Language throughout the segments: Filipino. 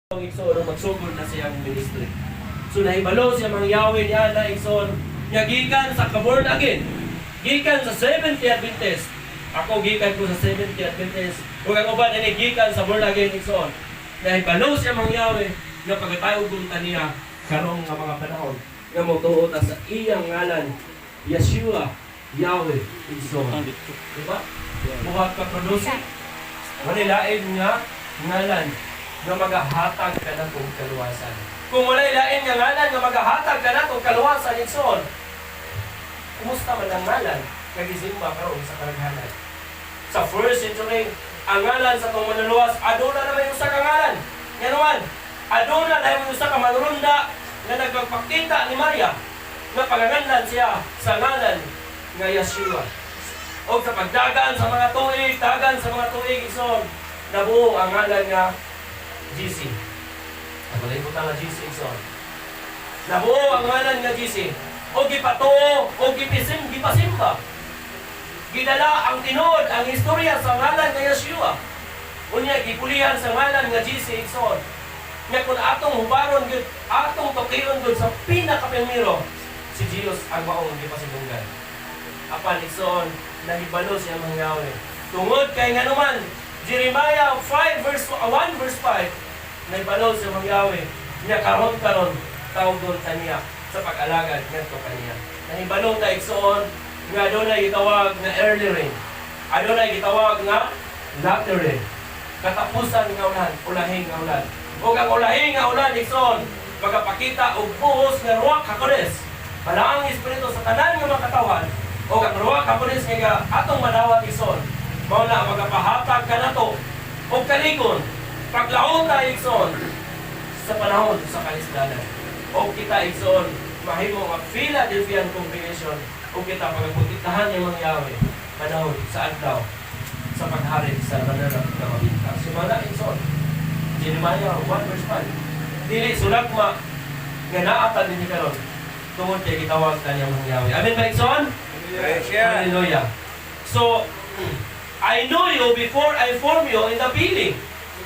ang igsoon magsugod na siyang ministry. So nahibalo siya mangyawin niya na igsoon niya gikan sa kaborn again. Gikan sa 70th Adventist. Ako gikan ko sa 70th Adventist. Kung ang uban ini gikan sa born again igsoon. Nahibalo siya mangyawin nga pagkatayog bunta niya karong nga mga panahon nga motuot sa iyang ngalan Yeshua Yahweh igsoon. Diba? Buhat ka produce. Manilain nga ngalan nga magahatag ka na kong kaluwasan. Kung wala'y lain nga ngalan nga magahatag ka na kong kaluwasan, igsoon, kumusta man ang ngalan kagisimba karon sa karaghanan? Sa first century, ang ngalan sa itong manuluwas, aduna na may usa ka ngalan. Nga naman, aduna na may usa ka manurunda na nagpagpakita ni Maria nga paganganlan siya sa ngalan nga Yeshua. O sa pagdagan sa mga tuig, dagan sa mga tuig, igsoon, nabuo ang ngalan nga GC. Nabalay ko nga GC, igsoon. Nabuo ang ngalan nga GC. O gipatuo, o gipasimba. Gidala ang tinod, ang istorya sa ngalan nga Yeshua. Unya, gipulihan sa ngalan nga GC, igsoon. Nga kung atong hubaron, atong tokiyon doon sa pinakapemiro, si Diyos ang maong gipasibunggan. Apan, igsoon, nahibalo siya mangyawin. Tungod kay nga naman, Jeremiah 1 verse 5, nahibalo siya mangyawin. Niya karon tawgon kaniya sa pag-alagad ngadto kaniya. Nahibalo ta igsoon nga adunay gitawag nga early rain. Adunay gitawag nga latter rain. Katapusan nga ulan, ulahing nga ulan. Ug ang ulahing nga ulan igsoon magapakita og buhos nga Ruach HaKodes. Balaang espiritu sa tanan nga mga katawan. O ang Ruach HaKodes nga atong madawat igsoon, mao na magapahatag kanato og kalikon paglaon ta igsoon sa panahon sa kalisdanan. O kita igsoon mahimo ang Philadelphian congregation o kita pagputitahan yung mangyawi panahon sa adlaw sa paghari sa banal na mabinta. Sumala igsoon Jeremiah 1 verse 5. Dili sulagma nga naatan din karon tungod kay gitawag kaniyang mangyawi. Amen ba igsoon? Hallelujah. So, I know you before I form you in the belly.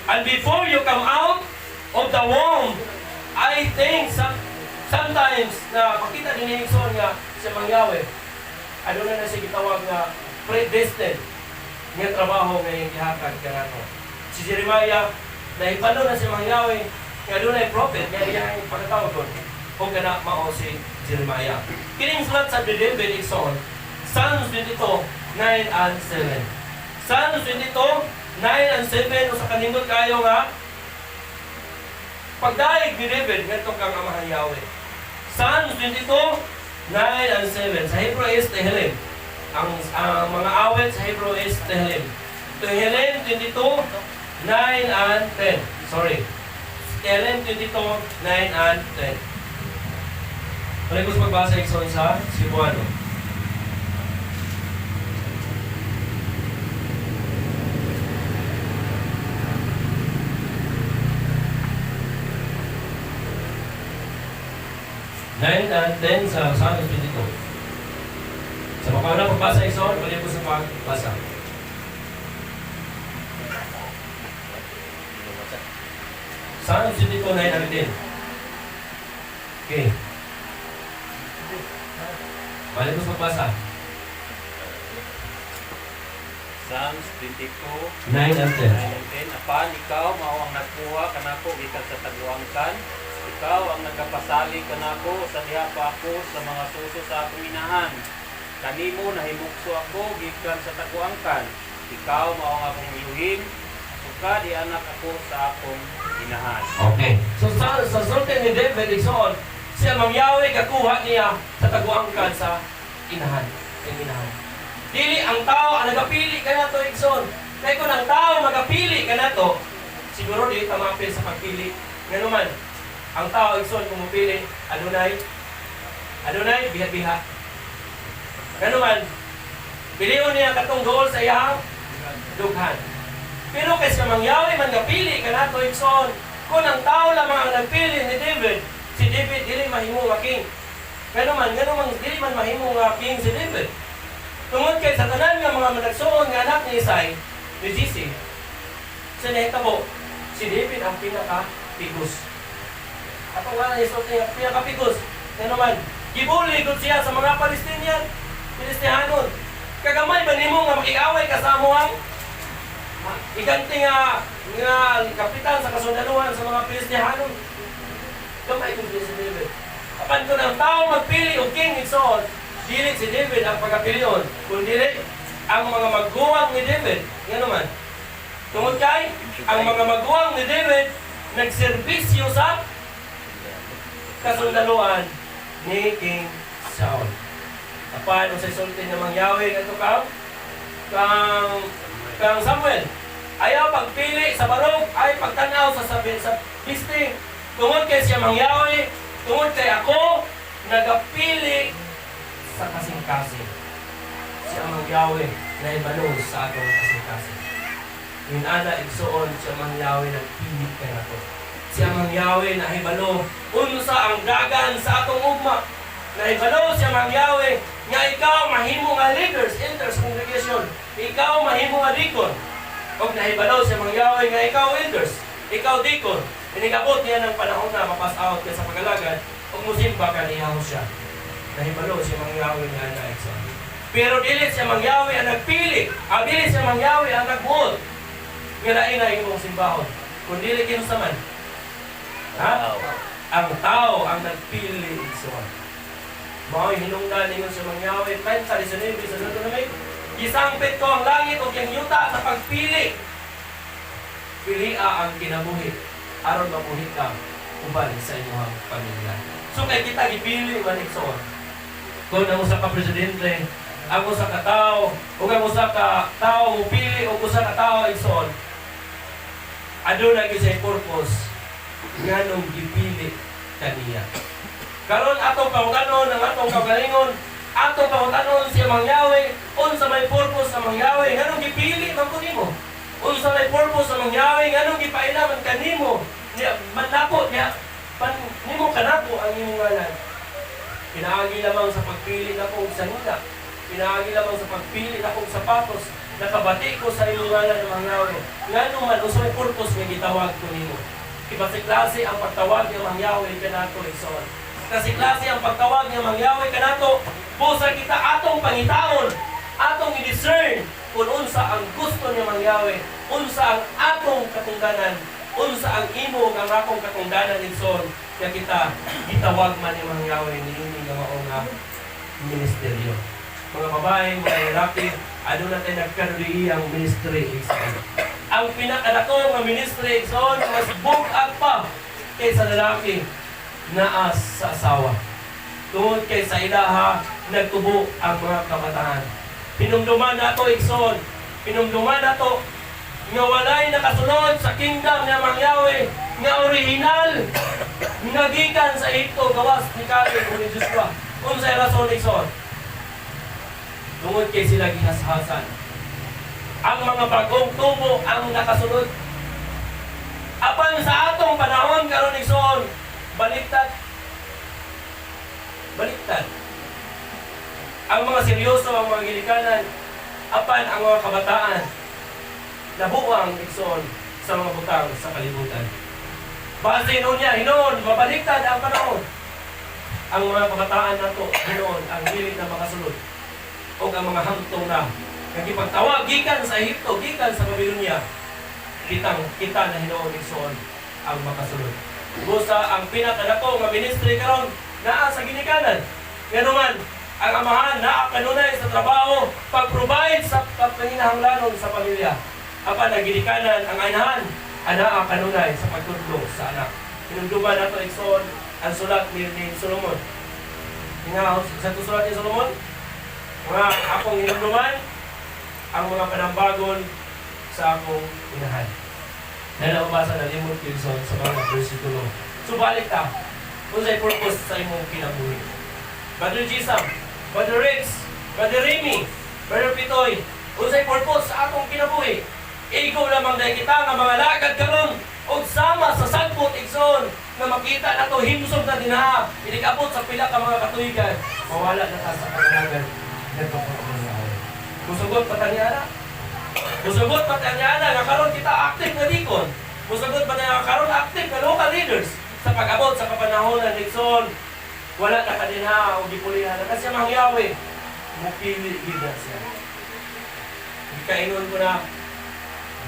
And before you come out of the womb, I think sometimes na makita din ni Nixon nga sa mangyawi, ano na siya gitawag nga predestined nga trabaho nga yung gihatag ka nato. Si Jeremiah, naipano na si mangyawi, nga doon ay prophet, nga iyang pagkatawag doon. Kung kana mao si Jeremiah. Kining sulat sa David Nixon, Psalms 22, 9 and 7. Psalms 22, 9 and 7, o sa kanindot kayo nga, pagdaig ni David, ganito kang Amahang Yahweh. Psalms 22, 9 and 7. Sa Hebrew is Tehillim. Ang mga awit sa Hebrew is Tehillim. Tehillim 22, 9 and 10. Sorry. Tehillim 22, 9 and 10. Muli ko sa pagbasa ikson sa Cebuano. Nine and 10 sa Psalms 22. Sa makauna pagbasa ikson, muli ko sa pagbasa. Psalms 22, 9 and 10. Okay. Balik ko sa pagbasa. Psalms 22, 9 and 10. 9 and 10. Apan ikaw mao ang nagkuha kanako gikan sa tagluangkan. Ikaw ang nagkapasali kanako sa diha pa ako sa mga suso sa akong inahan. Kanimo nahimukso ako gikan sa tagluangkan. Ikaw mao ang akong iluhin. Suka di anak ako sa akong inahan. Okay. So sa sultan ni David igsoon, siya mangyawi kakuha niya sa taguangkan sa inahan. Dili ang tao ang nagapili kanato igsoon. Kaya kung ang tao magapili kanato, siguro di tamapil sa pagpili. Nga naman, ang tao igsoon kung mapili, adunay biha-biha. Nga naman, piliyon niya katong dool sa iyang dughan. Pero kay sa mangyawi man gapili kanato igsoon, kung ang tao lamang ang nagpili ni David, si David dili mahimo nga king. Nga naman dili man mahimo nga king si David. Tungod kay sa tanan nga mga managsuon nga anak ni Isay, ni Jesse, sa nahitabo, si David ang pinaka pinakapigos. Ato nga na isot niya, pinakapigos. Ano man, gibuli gud siya sa mga Palestinian, Palestinianon. Kagamay ba nimo nga makiaway ka sa amuang iganti nga kapitan sa kasundaluhan sa mga Palestinianon? Kamay kung si David. Apan ko ng tao magpili o king ni Saul, dili si David ang pagkapilion, kundi ang mga maguwang ni David. Nga naman. Tungod kay, ang mga maguwang ni David nagserbisyo sa kasundaluhan ni King Saul. Apan, sa isultin na mangyawin ito kang Samuel. Ayaw pagpili sa barog, ay pagtanaw sa bisting. Tungod kay siya mangyawi, tungod kay ako, nagapili sa kasing-kasing. Siya mangyawi na ibanos sa atong kasing-kasing. Inana igsuon siya mangyawi nagpili kay nato. Siya mangyawi na hibalo unsa ang dagan sa atong ugma. Na hibalo siya mangyawi nga ikaw mahimo nga leaders, elders, congregation. Ikaw mahimo nga deacon. Og nahibalo siya mangyawi nga ikaw elders, ikaw deacon. Inigabot niya ng panahon na mapass out ka sa pagalagad og musimba ka niyaw siya. Nahibalo siya mangyawi nga na igsoon. Pero dili siya mangyawi ang nagpili. Dili siya mangyawi ang nagbuot. Nga lain na imong simbahon. Kung dili kinusaman. Ha? Ang tao ang nagpili igsoon. Mao'y hinungdan ningon siya mangyawi. Kahit sa lisunibig sa Deuteronomy, gisangpit ko ang langit o yung yuta sa pagpili. Pilia ang kinabuhi. Aron mabuhi ka uban sa inyong pamilya. So kay kita gipili man igsoon. Kung ang usa ka presidente, ang usa ka tao, o ang usa ka tao mo pili o usa ka tao igsoon. Aduna gyud say purpose nganong gipili kaniya. Karon atong pangutanon ang atong kagalingon, atong pangutanon siya mangyawi, unsa may purpose sa mangyawi, nganong gipili man ko nimo? Unsa may purpose sa mangyawi, nganong gipailaman kanimo? Niya manako niya nimo kanako ang imong ngalan. Pinaagi lamang sa pagpili nako og sanina. Pinaagi lamang sa pagpili nako og sapatos. Nakabati ko sa imong ngalan ng mangyawi. Nganong man usa may purpose nga gitawag ko nimo. Kasi klase ang pagtawag ng mangyawi kanato igsoon. Kasi klase ang pagtawag ng mangyawi kanato, busa kita atong pangitaon, atong i-discern kung unsa ang gusto niya mangyawi, unsa ang atong katungdanan, unsa ang imo ang akong katungdanan igsoon, kaya kita gitawag man ni mangyawi niini nga mao nga ministeryo. Mga babae, mga lalaki, ano natin nagkanuli ang ministry igsoon. Ang pinakadako nga ministry igsoon mas bugag pa kaysa lalaki naa sa asawa. Tungod kay sa ilaha nagtubo ang mga kabataan. Pinumduman nato igsoon, pinumduman nato nga walay nakasunod sa kingdom nga mangyawi nga original nga gikan sa Egipto gawas ni Caleb o ni Joshua. Unsay rason igsoon? Tungod kay sila ginashasan. Ang mga bagong tubo ang nakasunod. Apan sa atong panahon karon igsoon, baliktad. Baliktad. Ang mga seryoso, ang mga gilikanan, apan ang mga kabataan, nabuang igsoon sa mga butang sa kalibutan. Base noon niya, hinoon, mabaliktad ang panahon. Ang mga kabataan nato, hinoon, ang hilig na makasunod. O ang mga hamtong na, nagipagtawag, gikan sa Ehipto, gikan sa Babylonia, kita na hinoon igsoon ang makasunod. Busa ang pinakadako nga ministry karon naa sa ginikanan. Ngano man ang amahan naa kanunay sa trabaho pag-provide sa panginahanglanon sa pamilya. Apan ang ginikanan ang inahan anaa kanunay sa pagtudlo sa anak. Hinumduman nato igsoon ang sulat ni Solomon. Nga sa sulat ni Solomon, nga akong hinumduman ang mga panambagon sa akong inahan. Na naubasa na limot Wilson sa mga versikulo. Subalik ka kung sa'y purpose sa imong kinabuhi. Brother Jisam, Brother Rex, Brother Remy, Brother Pitoy, kung sa'y purpose sa atong kinabuhi. Ikaw lamang dahil kita nga mga lagad karon o sama sa sagpot igsoon na makita na to himsog na dinaha. Inikabot sa pila ka mga katuigan. Mawala na ta sa kagalagan. Kusugot pa tanyana. Musugot pa tanyana nga karon kita active na dikon. Musugot pa tanyana karon active na local panahon na Nixon, wala na kadina o gipulihan na kasi ang Yahweh, mupili gid siya. Kaingon ko na,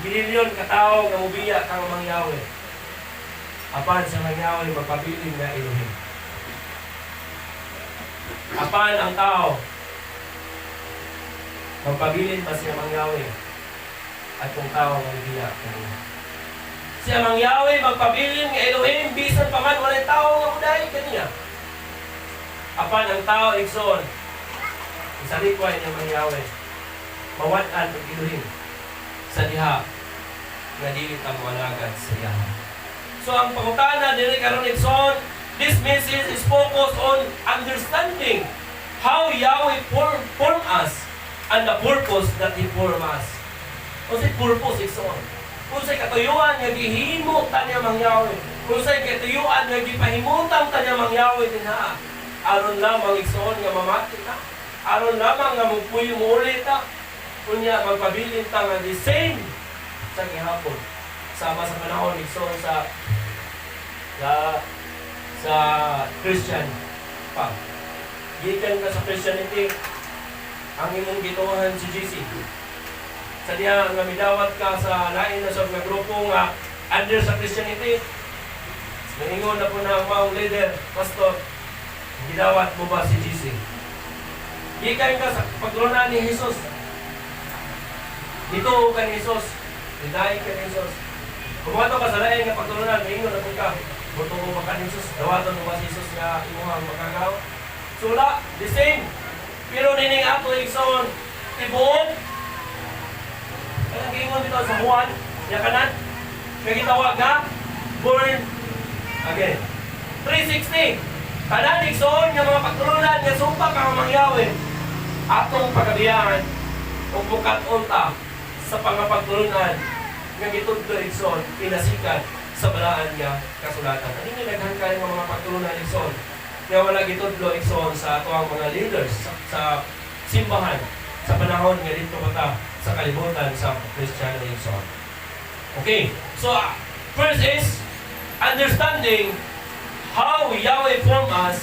milyon katao nga mubiya kang mga Yahweh. Apan sa mga Yahweh, magpabiling na Elohim. Apan ang tao, magpabilin pa siya mga Yahweh. At kung tao, mubiya kanina. Siya mga Yahweh, magpabilin ng Elohim, bisan pa man, wala'y tao nga muday kanina. Apan ang tao, Ikson, isalikway ng mga Yahweh. Mawad-an ang Elohim sa diha nga dili ta moalagad sa iya. So ang pangutana diri karon Ikson, this message is focused on understanding how Yahweh form us and the purpose that He form us. Kung sa purpose Ikson, kung sa katuyuan nga gihimo tanya mang Yahweh, kung sa katuyuan nga gipahimutang tanya mang Yahweh dinha, aron lamang Ikson nga mamati ta, aron lamang nga magpuyo mo ulit ta. Kunya magpabilin ta nga the same sa gihapon sama sa panahon Ikson sa Christian pa. Gikan ka sa Christianity, ang imong gituhan si GC. Sa diha nga midawat ka sa lain na sa mga grupo nga under sa Christianity, naingon na po na ang maong leader, pastor, gidawat mo ba si GC? Gikan ka sa pagtulunan ni Jesus. Dito ka ni Jesus, dinahin ka ni Jesus. Kumato ka sa lain nga pagtulunan, naingon na po ka, buto mo ba ka ni Jesus? Dawaton mo ba si Jesus nga imuhang makagaw? Sula, the same. Pero nining ato Ikson, tibuon. Kaya giingon dito sa Juan, yakanan, may gitawag nga, born again. 360. Kanan Ikson, nga mga pagtulunan, nga sumpa ka mga Yahweh. Atong pagkabiyahan, o bukat unta, sa pangapagtulunan nga gitudlo Ikson, pinasikat sa balaan nga kasulatan. Ano yung naghangkay ng mga pagtulunan Ikson? Nga wala gitudlo Ikson sa ato ang mga leaders sa simbahan sa panahon nga dito mata sa kalibutan sa Christian Ikson. Okay, so first is understanding how Yahweh form us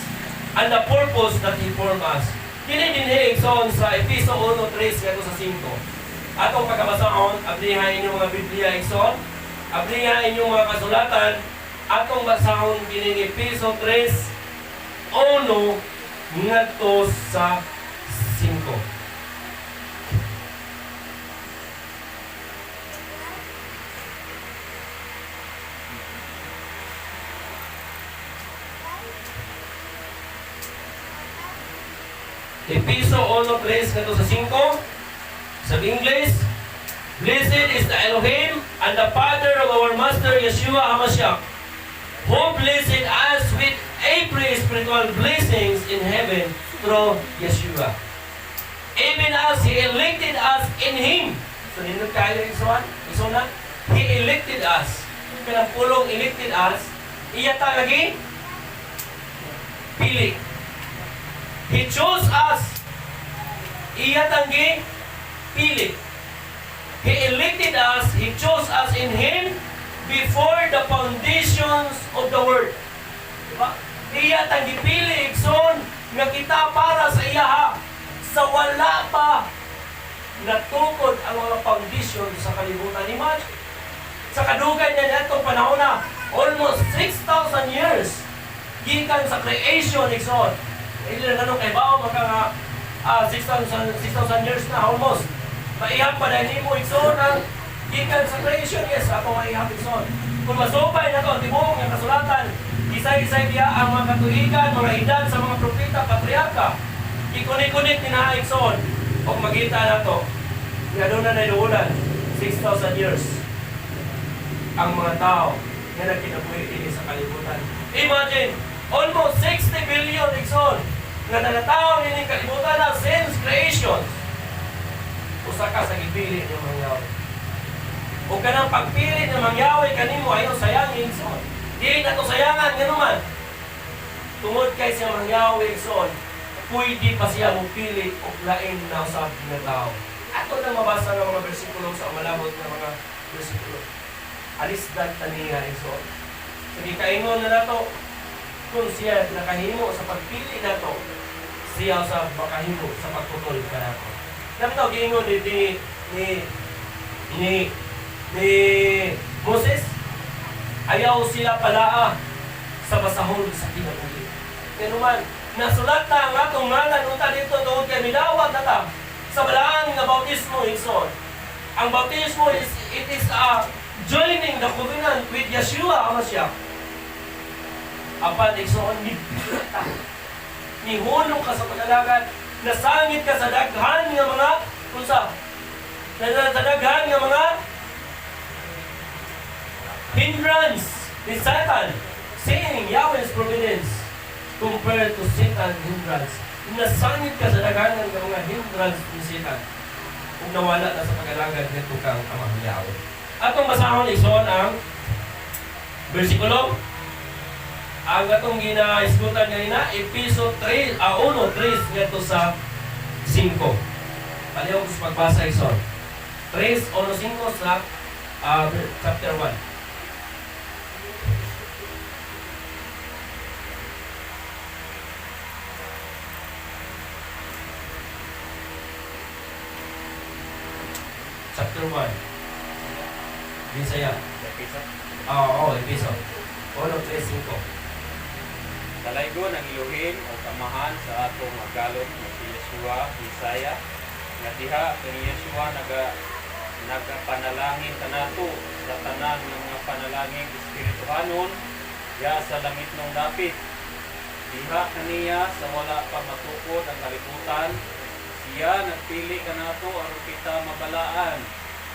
and the purpose that He form us. Kini dinhi Ikson sa Efeso 1:3 ngadto sa 5. Atong pagkabasahon, ablihan inyong mga Biblia Ikson, ablihan inyong mga kasulatan, atong basahon kining Efeso 3:1 ngadto sa 5. Efeso 1:3 ngadto sa 5. Sa English, blessed is the Elohim and the Father of our Master Yeshua HaMashiach, who blessed us with every spiritual blessings in heaven through Yeshua. Even as He elected us in Him. So, nindot kayo Ikson, He elected us. Kanang pulong elected us, iya ta lagi pili. He chose us. Iya tanggi pili. He elected us, He chose us in Him before the foundations of the world. Diba? Iya tang gipili Ikson nga kita para sa iya sa wala pa natukod ang mga foundation sa kalibutan. Imagine, sa kadugay niya itong panahon na almost 6,000 years gikan sa creation Ikson. Ilan na kay bao maka 6,000 years na almost. Maihap pa dahil mo Ikson ang gikan sa creation. Yes, ako maihap Ikson. Kung masubay na ito, tibong ang kasulatan, isay-isay diya ang mga katuigan, mga edad sa mga propeta, patriarka. Ikunik-kunik ni na Ikson. O magita na ito, nga doon na nailuulan, 6,000 years ang mga tao na nagkinabuhi din sa kalibutan. Imagine, almost 60 billion Ikson nga nanatao din yung kalibutan na since creation. Usa ka sa gipili ng mga Yahweh. O kanang pagpili ng mga Yahweh kanimo ayaw sayangin Ikson. Dili na to sayangan ganuman. Tungod kay siya mga Yahweh Ikson, pwede pa siya mupili o lain na usab na tao. Ato na mabasa ng mga bersikulo sa malabot na mga bersikulo. Alisdan taniya Ikson. Sige kaingon na nato kung siya nakahimo sa pagpili nato, siya sa makahimo sa pagputol ka nato. Nato giingon ni Moses, ayaw sila palaa sa basahon sa kinabuhi. Pero man, nasulat na ang atong ngalan unta dito doon kay midawat na ta sa balaan nga bautismo igsoon. Ang bautismo it is joining the covenant with Yeshua HaMashiach. Apan igsoon ni hulong ka sa pagalagan, nasangit ka sa daghan nga mga unsa? Sa daghan nga mga hindrance ni Satan, saying Yahweh's providence compared to Satan's hindrance. Nasangit ka sa daghanan ng mga hindrance ni Satan kung nawala na sa pag-alagad nito kang amang Yahweh. Atong basahon ison ang bersikulo. Ang atong ginaisgutan ganina, Episo 1:3 ngadto sa 5. Palihog sa pagbasa ison. 3:1-5 sa chapter 1. Chapter 1. Bisaya. Oo, Episo. 1:3-5. Talaygon ang iluhin o kamahan sa atong magalot nga si Yeshua, Bisaya, nga diha kini Yeshua nagapanalangin kanato sa tanan ng mga panalangin espirituhanon ya sa langit ng dapit. Diha kaniya sa wala pa matukod ang kalibutan, siya nagpili kanato aron kita mabalaan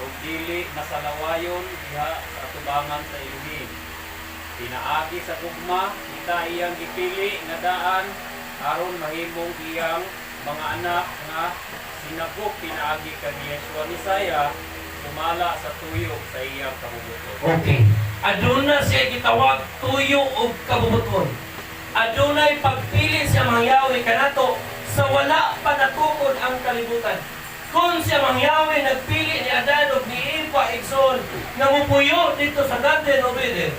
ug dili masalawayon diha sa atubangan sa iluhin. Pinaagi sa gugma, kita iyang gipili nga daan aron mahimong iyang mga anak nga sinagop pinaagi kang Yeshua Misaya sumala sa tuyo sa iyang kabubuton. Okay. Aduna siya gitawag tuyo o kabubuton. Adunay pagpili siya mangyawi kanato sa wala pa natukod ang kalibutan. Kung siya mangyawi nagpili ni Adan ug ni Eva igsoon nga mupuyo dito sa Garden of Eden,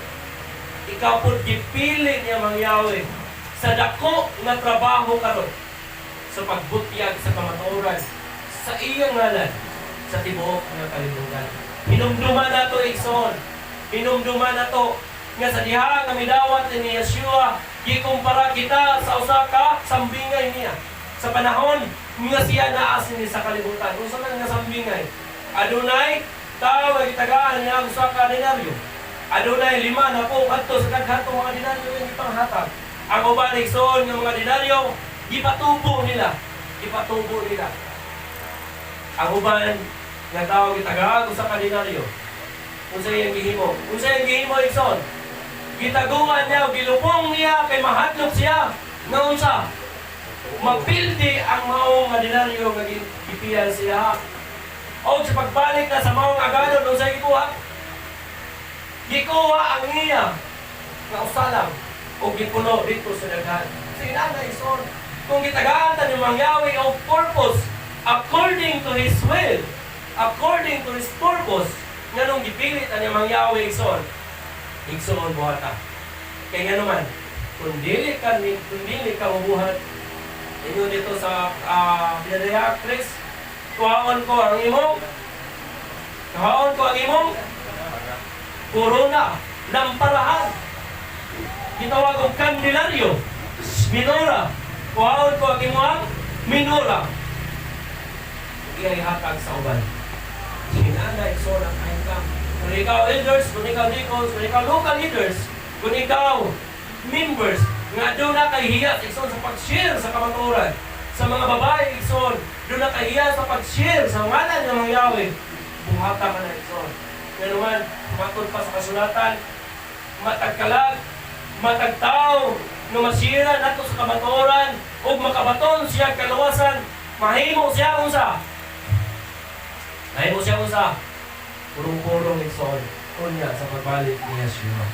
ikaw po gipili niya mangyawi sa dako nga trabaho karon sa pagbutyag sa kamatuoran sa iyang ngalan sa tibuok nga kalibutan. Hinumduman nato igsoon. Hinumduman nato nga sa diha nga midawat ni Yeshua gikumpara kita sa usa ka sambingay niya. Sa panahon nga siya naas ni sa kalibutan. Unsa man nga sambingay? Adunay tao nga gitagaan niya ang usa ka denaryo. Adunay 5 na po adto sa daghatong mga denaryo nga ipanghatag. Ang uban igsoon nga mga denaryo gipatubo nila. Gipatubo nila. Ang uban nga tao gitagaan usa ka denaryo. Unsa iyang gihimo? Unsa iyang gihimo igsoon? Gitaguan niya, gilupong niya kay mahadlok siya. Nga unsa? Mapildi ang maong nga denaryo nga gipiyan siya. O sa pagbalik na sa maong agadon unsa gikuha? Gikuha ang iya nga usalang o gipuno dito sa daghan. Sige na ison. Kung gitagaan ta ni mangyawi of purpose according to His will, according to His purpose, nganong gipilit ani mangyawi ison. Igsoon buhata. Kaya nga naman, kung dili ka mabuhat, inyo dito sa Bidadaya Chris, kuhaon ko ang imong corona, lamparahan. Gitawag og kandilaryo, minora. Kuhaon ko ang imong minora. Iyay hatag sa uban. Sinanay, so na kain ka. Kung ikaw elders, kung ikaw deacons, kung ikaw local leaders, kung ikaw members, nga doon na kay hiya igsoon sa pag-share sa kamatuoran. Sa mga babae igsoon, doon na kay hiya sa pag-share sa ngalan ng mga Yahweh. Buhata ka na igsoon. Nga naman, matod pa sa kasulatan, matagkalag, matagtao, no masira nato sa kamatuoran, o makabaton siya kalawasan, mahimo siya unsa. Mahimo siya unsa. Purong-purong igsoon. Kunya sa pagbalik ni Yeshua.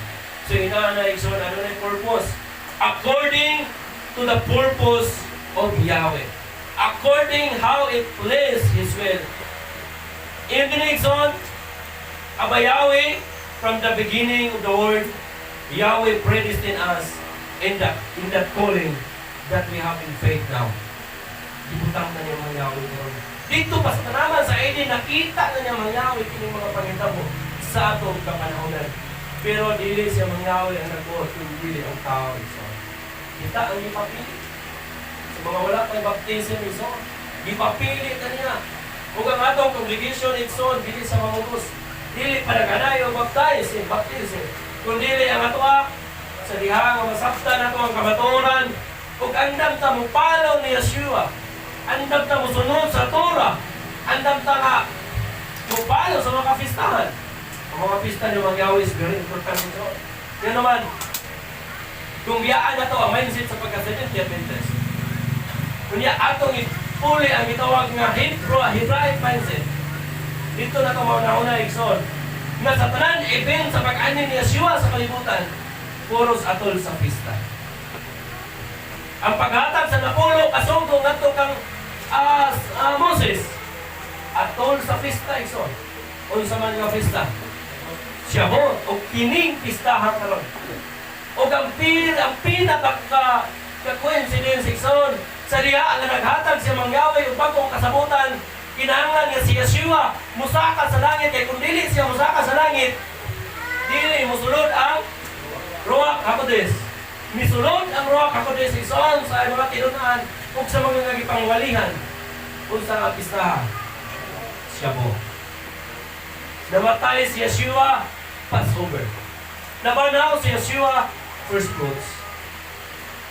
So inaana igsoon, ano na yung purpose? According to the purpose of Yahweh. According how it pleased His will. In the next on, Aba Yahweh, from the beginning of the world, Yahweh predestined us in that calling that we have in faith now. Ibutang na niya mga Yahweh karon. Dito pa sa tanaman sa Eden, nakita na niya mga Yahweh kining mga pangitabo sa atong kapanahonan. Pero dili siya mga Yahweh ang nagbuot, kung dili ang tao iso. Kita ang ipapili. Sa mga wala pang baptism iso, ipapili na niya. Ug ang atong congregation iso, dili sa mamutos. Dili pa naganayo baptism, kung dili ang atoa sa diha nga masabtan nato ang kamatuoran ug andam ta mo palaw ni Yeshua, andam ta mo sunod sa Torah, andam ta nga mo palaw sa mga kapistahan. Ang mga pista ni mga Yahweh is very important ito. Yan naman, kung biyaan na to ang mindset sa pagka-Seventh-day Adventist. Kunya atong ipuli ang gitawag nga Hebraic mindset. Dito na ito mauna-una igsoon. Na sa tanan event sa pag-anin ni Yeshua sa kalibutan, puros atol sa pista. Ang paghatag sa napulo kasugdo ngadto kang Moses, atol sa pista igsoon. Unsa man nga pista? Siya mo, o kining pistahan karon. O ang pinaka-coincidence igsoon, sa diha ang naghatag siya mga Yahweh ug bagong kasabutan, kinahanglan nga si Yeshua musaka sa langit, kay kung dili siya musaka sa langit, dili mosulod ang Ruach HaKodesh. Misulod ang Ruach HaKodesh igsoon sa mga tinun-an ug sa mga nagipangwalihan unsa nga pistahan. Siya mo. Namatay si Yeshua, Passover. Nabanaw si Yeshua, first fruits.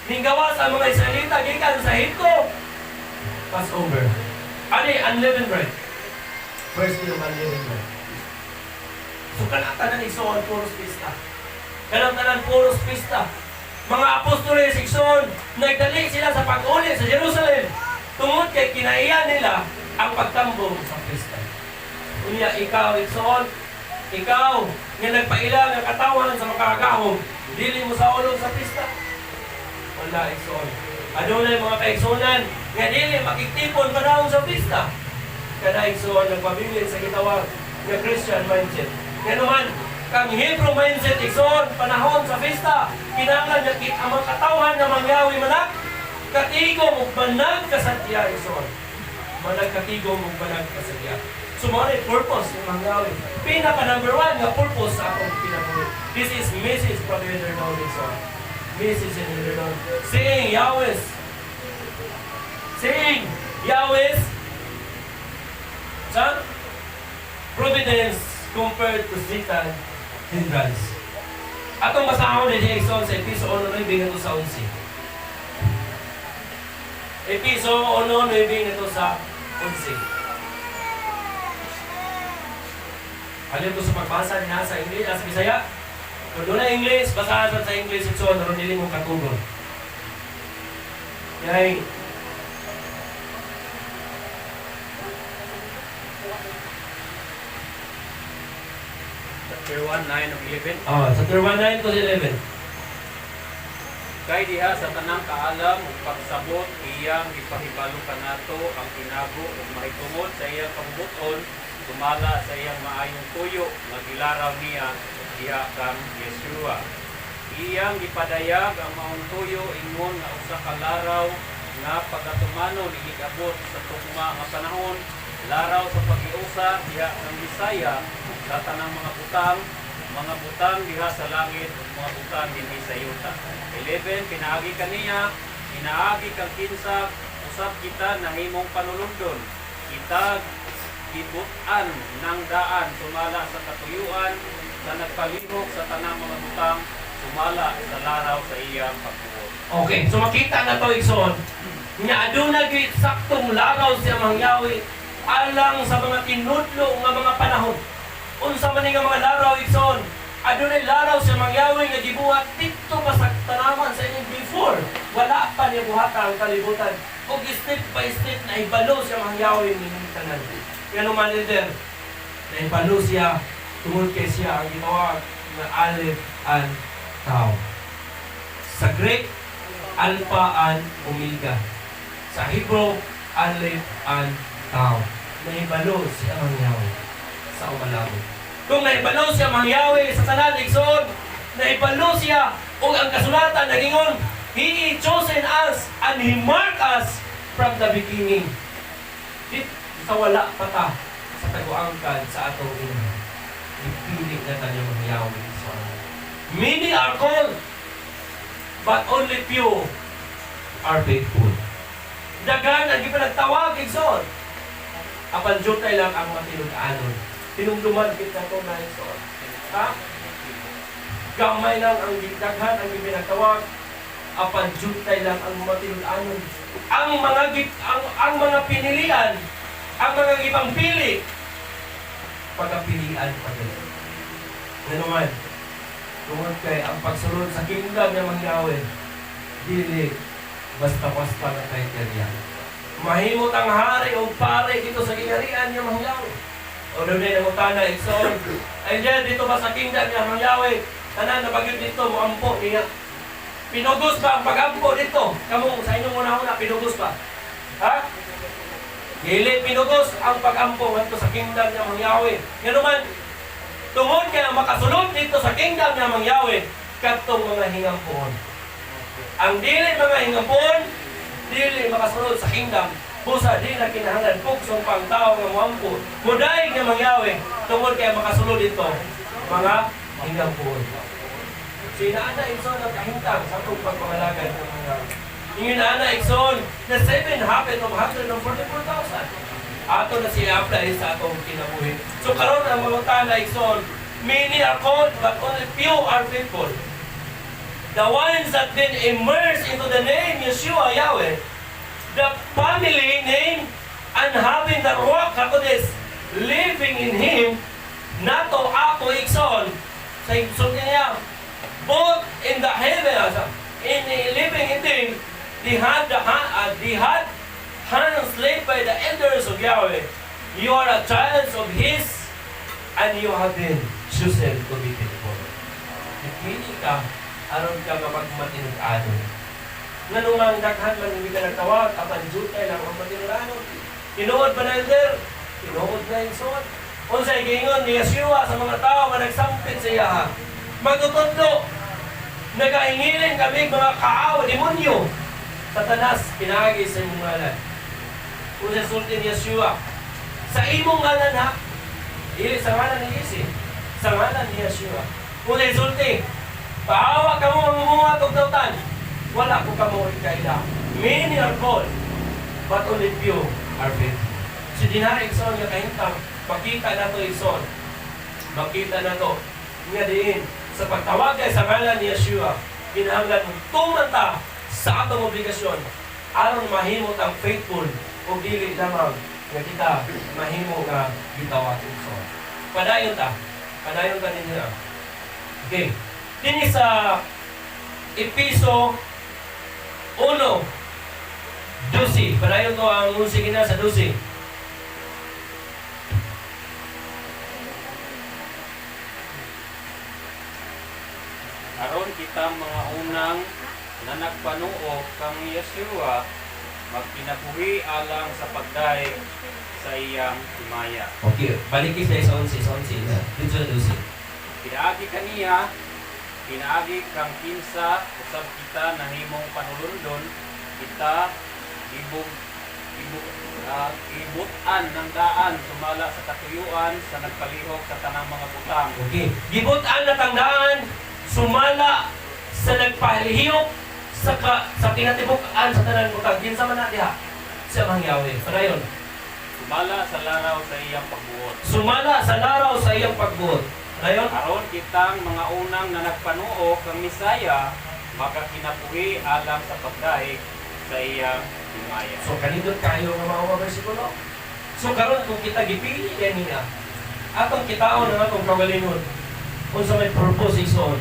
Ninggawas ang mga Israelita gikan sa Ehipto, Passover. Ani unleavened bread. First year of unleavened bread. So kanang igsoon puros pista. Kanang puros pista. Mga apostoles igsoon nagdali sila sa pag-uli sa Jerusalem tungod kay kinaiya nila ang pagtambong sa pista. Unya ikaw igsoon, ikaw nga nagpaila nga katawan sa makakahom, dili mo sa ulog sa pista. Wala igsoon. Adunay mga kaigsunan nga dili makitipon panahon sa pista. Kada igsoon nagpabilin sa gitawag nga Christian mindset. Nga naman, kang Hebrew mindset igsoon panahon sa pista, kinahanglan nga ang mga katawan nga mangyawi manak katigom ug banag kasadya igsoon. Manag katigom ug banag kasadya. So, mga purpose ng mangyawi. Pinaka number 1 nga purpose sa akong pinabuhi. This is message from the eternal igsoon. Message in the eternal. Saying Yahweh's sa providence compared to Satan hindrance. Atong basahon ni Jason sa Episo 1:9 ngadto sa 11. Episo 1:9 ngadto sa 11. Alin ko sa pagbasa niya sa English, sa Bisaya. Kung doon na English, basahan sa English ito, naroon nili mong katugon. Yay. Chapter 1:9 of 11. Chapter 1:9 to 11. Kay diha sa tanang kaalam ug pagsabot iyang gipahibalo kanato ang tinago ug mahitungod sa iyang pambuton, tumala sa iyang maayong tuyo nga gilaraw niya diha kang Yeshua. Iyang gipadayag ang maong tuyo ingon nga usa ka laraw nga pagatumanon iligabot sa tugma nga panahon, laraw sa pag-iusa diha kang Bisaya sa tanang mga butang diha sa langit ug mga butang dinhi sa yuta. 11 pinaagi kaniya, pinaagi kang kinsa, usab kita nahimong panulundon. Kita gibutan ng daan sumala sa katuyuan sa nagpalihok sa tanang mga butang sumala sa laraw sa iyang pagbuot. Okay, so makita na to igsoon. Nya aduna gid saktong laraw siya mangyawi alang sa mga tinudlo nga mga panahon. Unsa man nga mga laraw igsoon, adunay laraw siya mangyawi nga gibuhat dito pa sa tanaman sa inyong before. Wala pa niya buhata ang kalibutan. Og step by step na ibalo siya mangyawi ning tanan. Kaya naman leader, na ibalo siya tungod kay siya ang gitawag na Aleph and Tau. Sa Greek, Alpha and Omega. Sa Hebrew, Aleph and Tau. Naibalo siya mangyawi sa umalabo. Kung naibalo siya mangyawi sa tanan igsoon, naibalo siya O ang kasulatan nagingon, He chosen us and He marked us from the beginning. Di sa wala pa ta sa taguangkan sa atong ina. Ipili na tayo mga Yahweh. Many are called, but only few are faithful. Dagan ang ipinagtawag, Igsoon. Apan jutay lang ang matinud-anon. Tinumduman kita ito na Igsoon. Ha? Gamay lang ang daghan ang ipinagtawag. Apan jutay lang ang matinud-anon. Ang mga pinilian, ang mga ibang pili, pagkapilian pa din. Ano naman? Tungod kay ang pagsulod sa kingdom ng mga Yahweh, dili basta-basta na kriteria. Mahimot ang hari o pare dito sa kinarian ng mga Yahweh. O doon na utana, Igsoon. Ay diyan, dito ba sa kingdom ng mga Yahweh? Tanan na bagyo dito, muampo niya. Pinugos ba ang pag-ampo dito? Kamu, sa inyong una-una, pinugos ba? Ha? Dili pinugos ang pag-ampo ngadto sa kingdom ng mga Yahweh. Nga naman, tungod kaya makasulod dito sa kingdom ng mga Yahweh, katong mga hingampuon. Ang dili mga hingampuon, dili makasulod sa kingdom, busa di na kinahanglan pugsong pang tao nga muampo. Muday ng mga Yahweh, tungod kaya makasulod dito, mga hingampuon. Sinaana Igsoon ang kahintang sa itong pagpangalagay ng mga Yahweh. Yung inaana Igsoon, the 7 happened of 144,000. Ato na siya-apply sa atong kinabuhi. So karon ang mga tana Igsoon, many are called but only few are faithful. The ones that been immersed into the name Yeshua Yahweh, the family name and having the Ruach HaKodesh living in Him, nato ako Igsoon, sa Igsoon niya, both in the heavens, in living in them, they had hands laid by the elders of Yahweh. You are a child of His, and you have been chosen to be faithful. Nagpili ka, aron ka mapagmatinud-anon. Nanumang daghan man hindi ka nagtawag, apan jutay lang ang matinud-anon. Tinuod ba na elder? Tinuod na yung suot. Unsay gingon ni Yeshua sa mga tao nga nagsampit sa iya. Magtutudlo. Nagahingilin kami mga kaaw, demonyo. Satanas, pinagi sa imong ngalan. Kung sulti ni Yeshua, sa imong ngalan ha, ili sa ngalan ni Yesu, sa ngalan ni Yeshua. Kung sulti, paawa ka mo ang mga tugtautan, wala ko ka mo ikaila. Many are called, but only few are faithful. Si dinari Igsoon nga kahintang, makita na to Igsoon. Makita na to. Nga diin, sa pagtawag kay sa ngalan ni Yeshua, kinahanglan mong tumanta sa atong obligasyon aron mahimot ang faithful o dili lamang nga kita mahimo nga gitawag so. Padayon ta ninyo. Okay. Dini sa Episo 1:12. Padayon ko ang musik na sa 12. Aron kita mga unang na nagpanuo kang Yeshua, magkinabuhi alang sa pagdaig sa iyang himaya. Okay, balik sa 11 na. Dito sa 12. Pinaagi kaniya, pinaagi kang kinsa, usab kita nahimong panulundon, kita ibutan ng daan sumala sa katuyuan sa nagpalihok sa tanang mga butang. Okay, gibutan na tangdaan sumala sa nagpalihok sa kinatibukan sa tanang butang. Kinsa man na diha? Sa mga Yahweh. Padayon. Sumala sa laraw sa iyang pagbuot. Sumala sa laraw sa iyang pagbuot. Padayon. Aron kitang mga unang na nagpanuo kang Misaya, makakinabuhi alang sa pagdaig sa iyang himaya. So kanindot kayo nga mga bersikulo. So karon kung kita gipili niya, atong kitaon ang atong kagalingon. Kung sa may purpose Igsoon,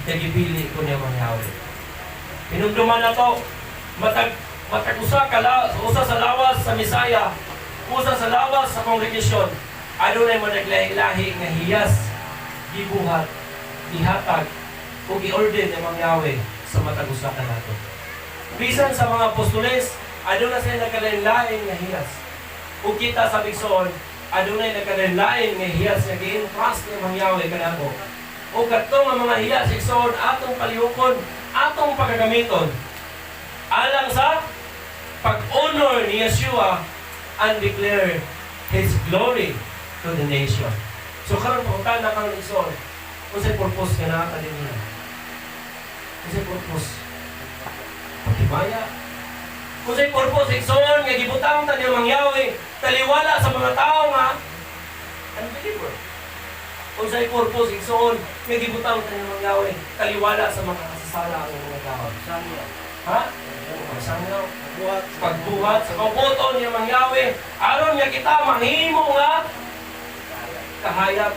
kaya gipili ko niya mga Yahweh. Pinumduman na to, matag usa sa lawas sa Misaya, usa sa lawas sa kongregasyon, adunay mo naglahi-lahi nga hiyas, gibuhat, ihatag, o i-order ng mga Yahweh sa matag usa ka nato. Bisan sa mga apostoles, adunay sila nagkalain-lain nga hiyas. O kita sa Igsoon, adunay nagkalain-lain nga hiyas nga gi-entrust ng mga Yahweh kanako. o katong nga mga hiya sa igsoon atong palihukon, atong pagagamiton alang sa pag-honor ni Yeshua and declare His glory to the nation. So karon pangutan na kang igsoon, unsay purpose nga naa din niya? Unsay purpose? Pagkibaya. Unsay purpose igsoon nga gibutang ta niyang mangyawi taliwala sa mga tao nga unbeliever. Unsay purpose igsoon nga gibutang ta niyang mangyawi taliwala sa mga kasasala ang mga tao. Sangya. Ha? Sangyaw. Pagbuhat sa kabuton niya mangyawi aron nga kita mahimo nga kahayag.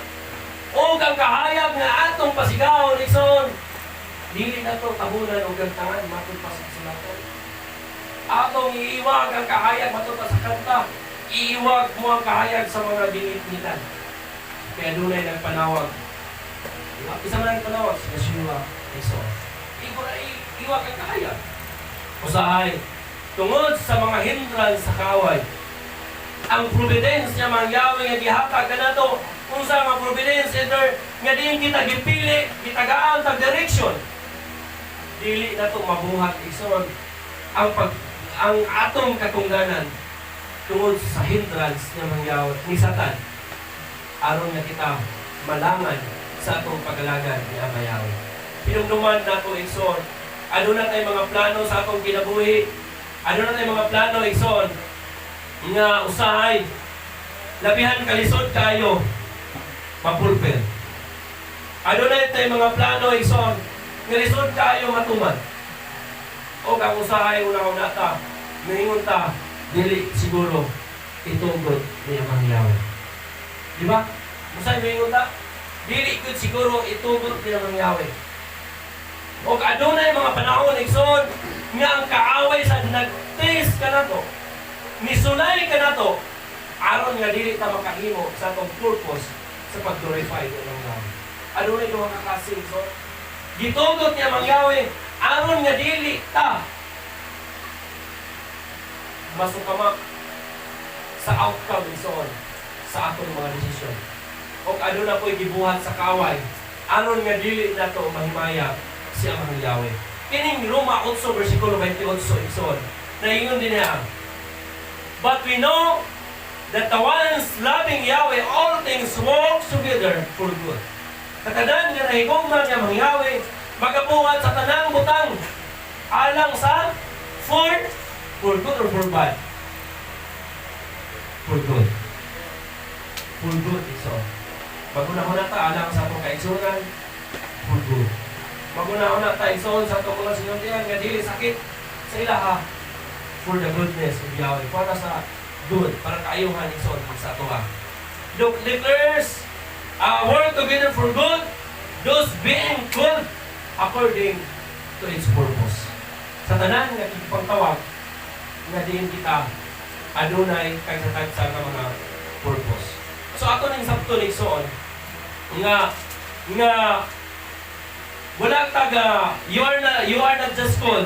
O kang kahayag nga atong pasigahon igsoon. Dili na to tabunan o gantangan matod pa sa sulatan. Atong iiwag ang kahayag matod pa sa kanta. Iiwag mo ang kahayag sa mga bingit-ngitan. Kaya dunay nagpanawag. Isa man nagpanawag si Yeshua igsoon. Iwag ang kahayag. Usahay, tungod sa mga hindrance sa kaway, ang providence niya mangyawi nga gihatag kanato unsa nga providence either nga diin kita gipili gitagaan tag direction dili nato mabuhat igsoon ang atong katungganan tungod sa hindrance niya mangyawi ni Satan aron nga kita malangan sa atong pagalagan ni Amayawi. Pinumduman nato igsoon ano na tay mga plano sa atong kinabuhi, ano na tay mga plano igsoon nga usahay labihan kalisod kayo mapulper. Ano na tay mga plano igsoon nga lisod kayo matuman. O kang usahay una-una ta, ngayon ta dili siguro itugod ni Amangyawe. Di ba? Usahay ngayon ta dili gud siguro itugod ni Amangyawe. O adunay mga panahon igsoon nga ang kaaway sa nag-taste ka na to, misulay ka na to, aron nga dili ta makahimo sa atong purpose sa pag-glorify ng Langyawe. Adunay mga kakasing igsoon. Gitugot niya Mangyawe aron nga dili ta masukamak sa outcome igsoon sa atong mga desisyon. O aduna ko'y gibuhat sa kaaway aron nga dili nato mahimaya si Amang Yahweh. Kining Roma 8 versikulo 28 igsoon. Naingon din niya, but we know that the ones loving Yahweh, all things work together for good. Katadan nga nahigugman niya Amang Yahweh, magabuhat sa tanang butang alang sa for good or for bad? For good. For good igsoon. Maguna-una ta alang sa atong kaigsunan, for good. Maguna-una tayo igsoon sa itong mga sinuntian nga dili sakit sa ilaha for the goodness of Yahweh. Para sa good, para kaayuhan igsoon sa ito ha. Declares, work together for good, those being good according to its purpose. Sa tanan nga kipagtawag, nga din kita adunay kagtatagsa ng mga purpose. So ato ning sabto igsoon nga wala taga, you are not just called,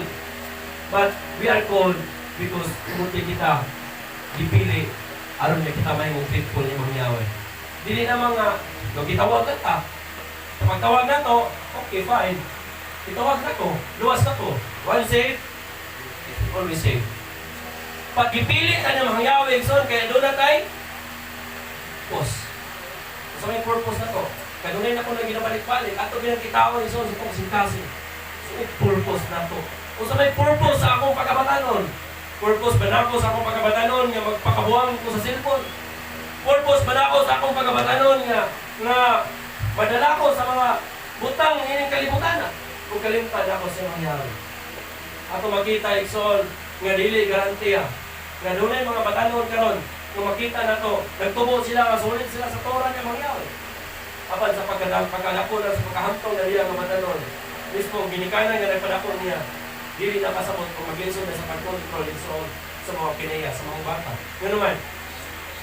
but we are called because kumuti kita dipili aron nga kita may mong faithful ni Mangyawe. Dili na mga gitawag ka ta. Sa pagtawag na to, okay, fine. Itawag na to, luwas na to. One saved, always saved. Pag gipili ka ng Mangyawe, kaya doon na tayo, pause. So may purpose na to. Kanunay na ko na ginabalik-balik. Ato ginagkitawan iso sa itong singkasi. So may purpose na to. Kung sa may purpose sa akong pagkabatanon, purpose ba na ako sa akong pagkabatanon nga magpakabuhang ko sa cellphone? Purpose ba na ako sa akong pagkabatanon nga madala ko sa mga butang ining kalibutan na? Kung kalimtan ako sa mangyari. Ato makita igsoon nga dili garantiya. Nga dunay mga batanon karon kung makita na to, nagtubo sila, masulit sila sa Torah nga mangyari. Apan sa pagkalako na sa pagkahantong na niya nga batanon, mismo ginikanan nga nagpadakon niya, dili na kasabot kung mag-listen na sa pag-control sa mga pineya, sa mga bata. Nga naman,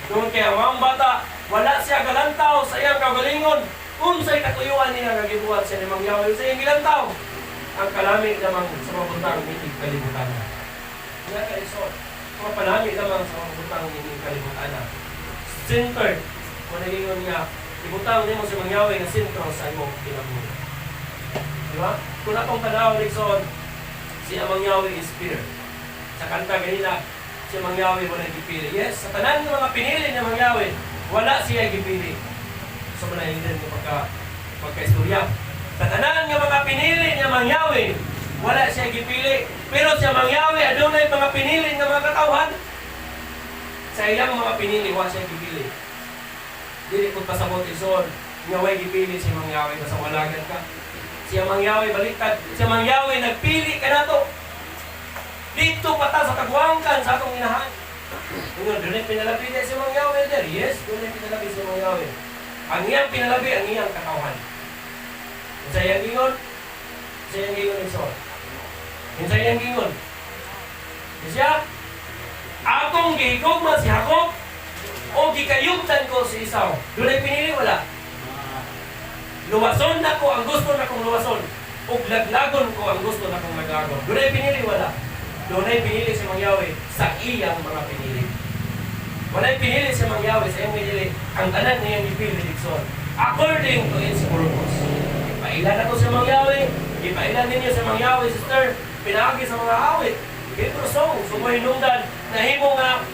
doon kaya mga bata, wala siya galantaw sa iyang kagalingon, kung sa'y katuyuan niya nga gibuhat siya ni Mangyawe sa iyang gilantaw, ang kalamig namang sa mga butang mitig kalibutan na. Nga ka iso, mga palamig namang sa mga butang mitig kalibutan na. Centered, kung nagingon niya, ibutang nimo si Mangyawe nga sentro sa imong kinabuhi. Di ba? Kung akong tanaw Rickson, si Mangyawe is Peter. Sa kanta ganina, si Mangyawe wala gipili. Yes, sa tanan ng mga pinili ni Mangyawe, wala siya gipili. So muna yun din pagka-istorya. Sa tanan ng mga pinili ni Mangyawe, wala siya gipili. Pero si Mangyawe, adunay mga pinili ng mga katawhan. Sa iyang mga pinili, wala siya gipili. Dili ko pasabot ison, nga way gipili si Mangyawe, basta walagan ka. Si Mangyawe baliktad, si Mangyawe nagpili ka na to. Dito pata sa tagwangkan sa atong inahan. Ngayon, doon pinalabi niya si Mangyawe there. Yes, doon pinalabi si Mangyawe. Ang iyang pinalabi, ang iyang katawhan. Sa iyang gingon, sa iyang gingon ison. Sa iyang gingon. Siya, akong gigugma si Jacob, o gikayugtan ko si Esau. Doon ay pinili, wala. Luwason na ko ang gusto na kong luwason. O laglagon ko ang gusto na kong laglagon. Doon ay pinili, wala. Doon ay pinili si Mangyawe sa iyang mga pinili. Wala ay pinili si Mangyawe sa iyang pinili. Ang tanan niyang ipili Dixon. According to its purpose. Ipailan na ko si Mangyawe. Ipailan ninyo si Mangyawe, sister. Pinagi sa mga awit. Hebrew song. Sumoy nungdan na himo nga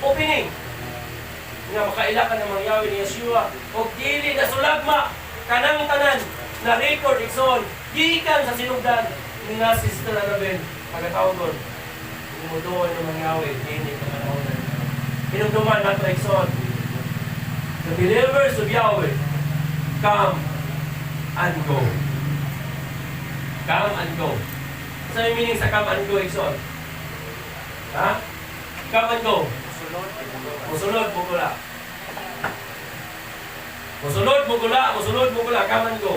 opening. Nga makailakan ng Mangyawe ni Yeshua. O dili na sulagma. Kanang tanan na record Dixon. Gikan sa sinugdan. Nga sister Annabel. Pagkatawag doon, umuduan ng Mangyawe, hindi ka manahonan. Pinugduman nato Exxon. The believers of Yahweh, come and go. Come and go. Ano yung meaning sa come and go, Exxon? Ha? Come and go. Musulod mo gula. Musulod mo gula, musulod mo gula, come and go.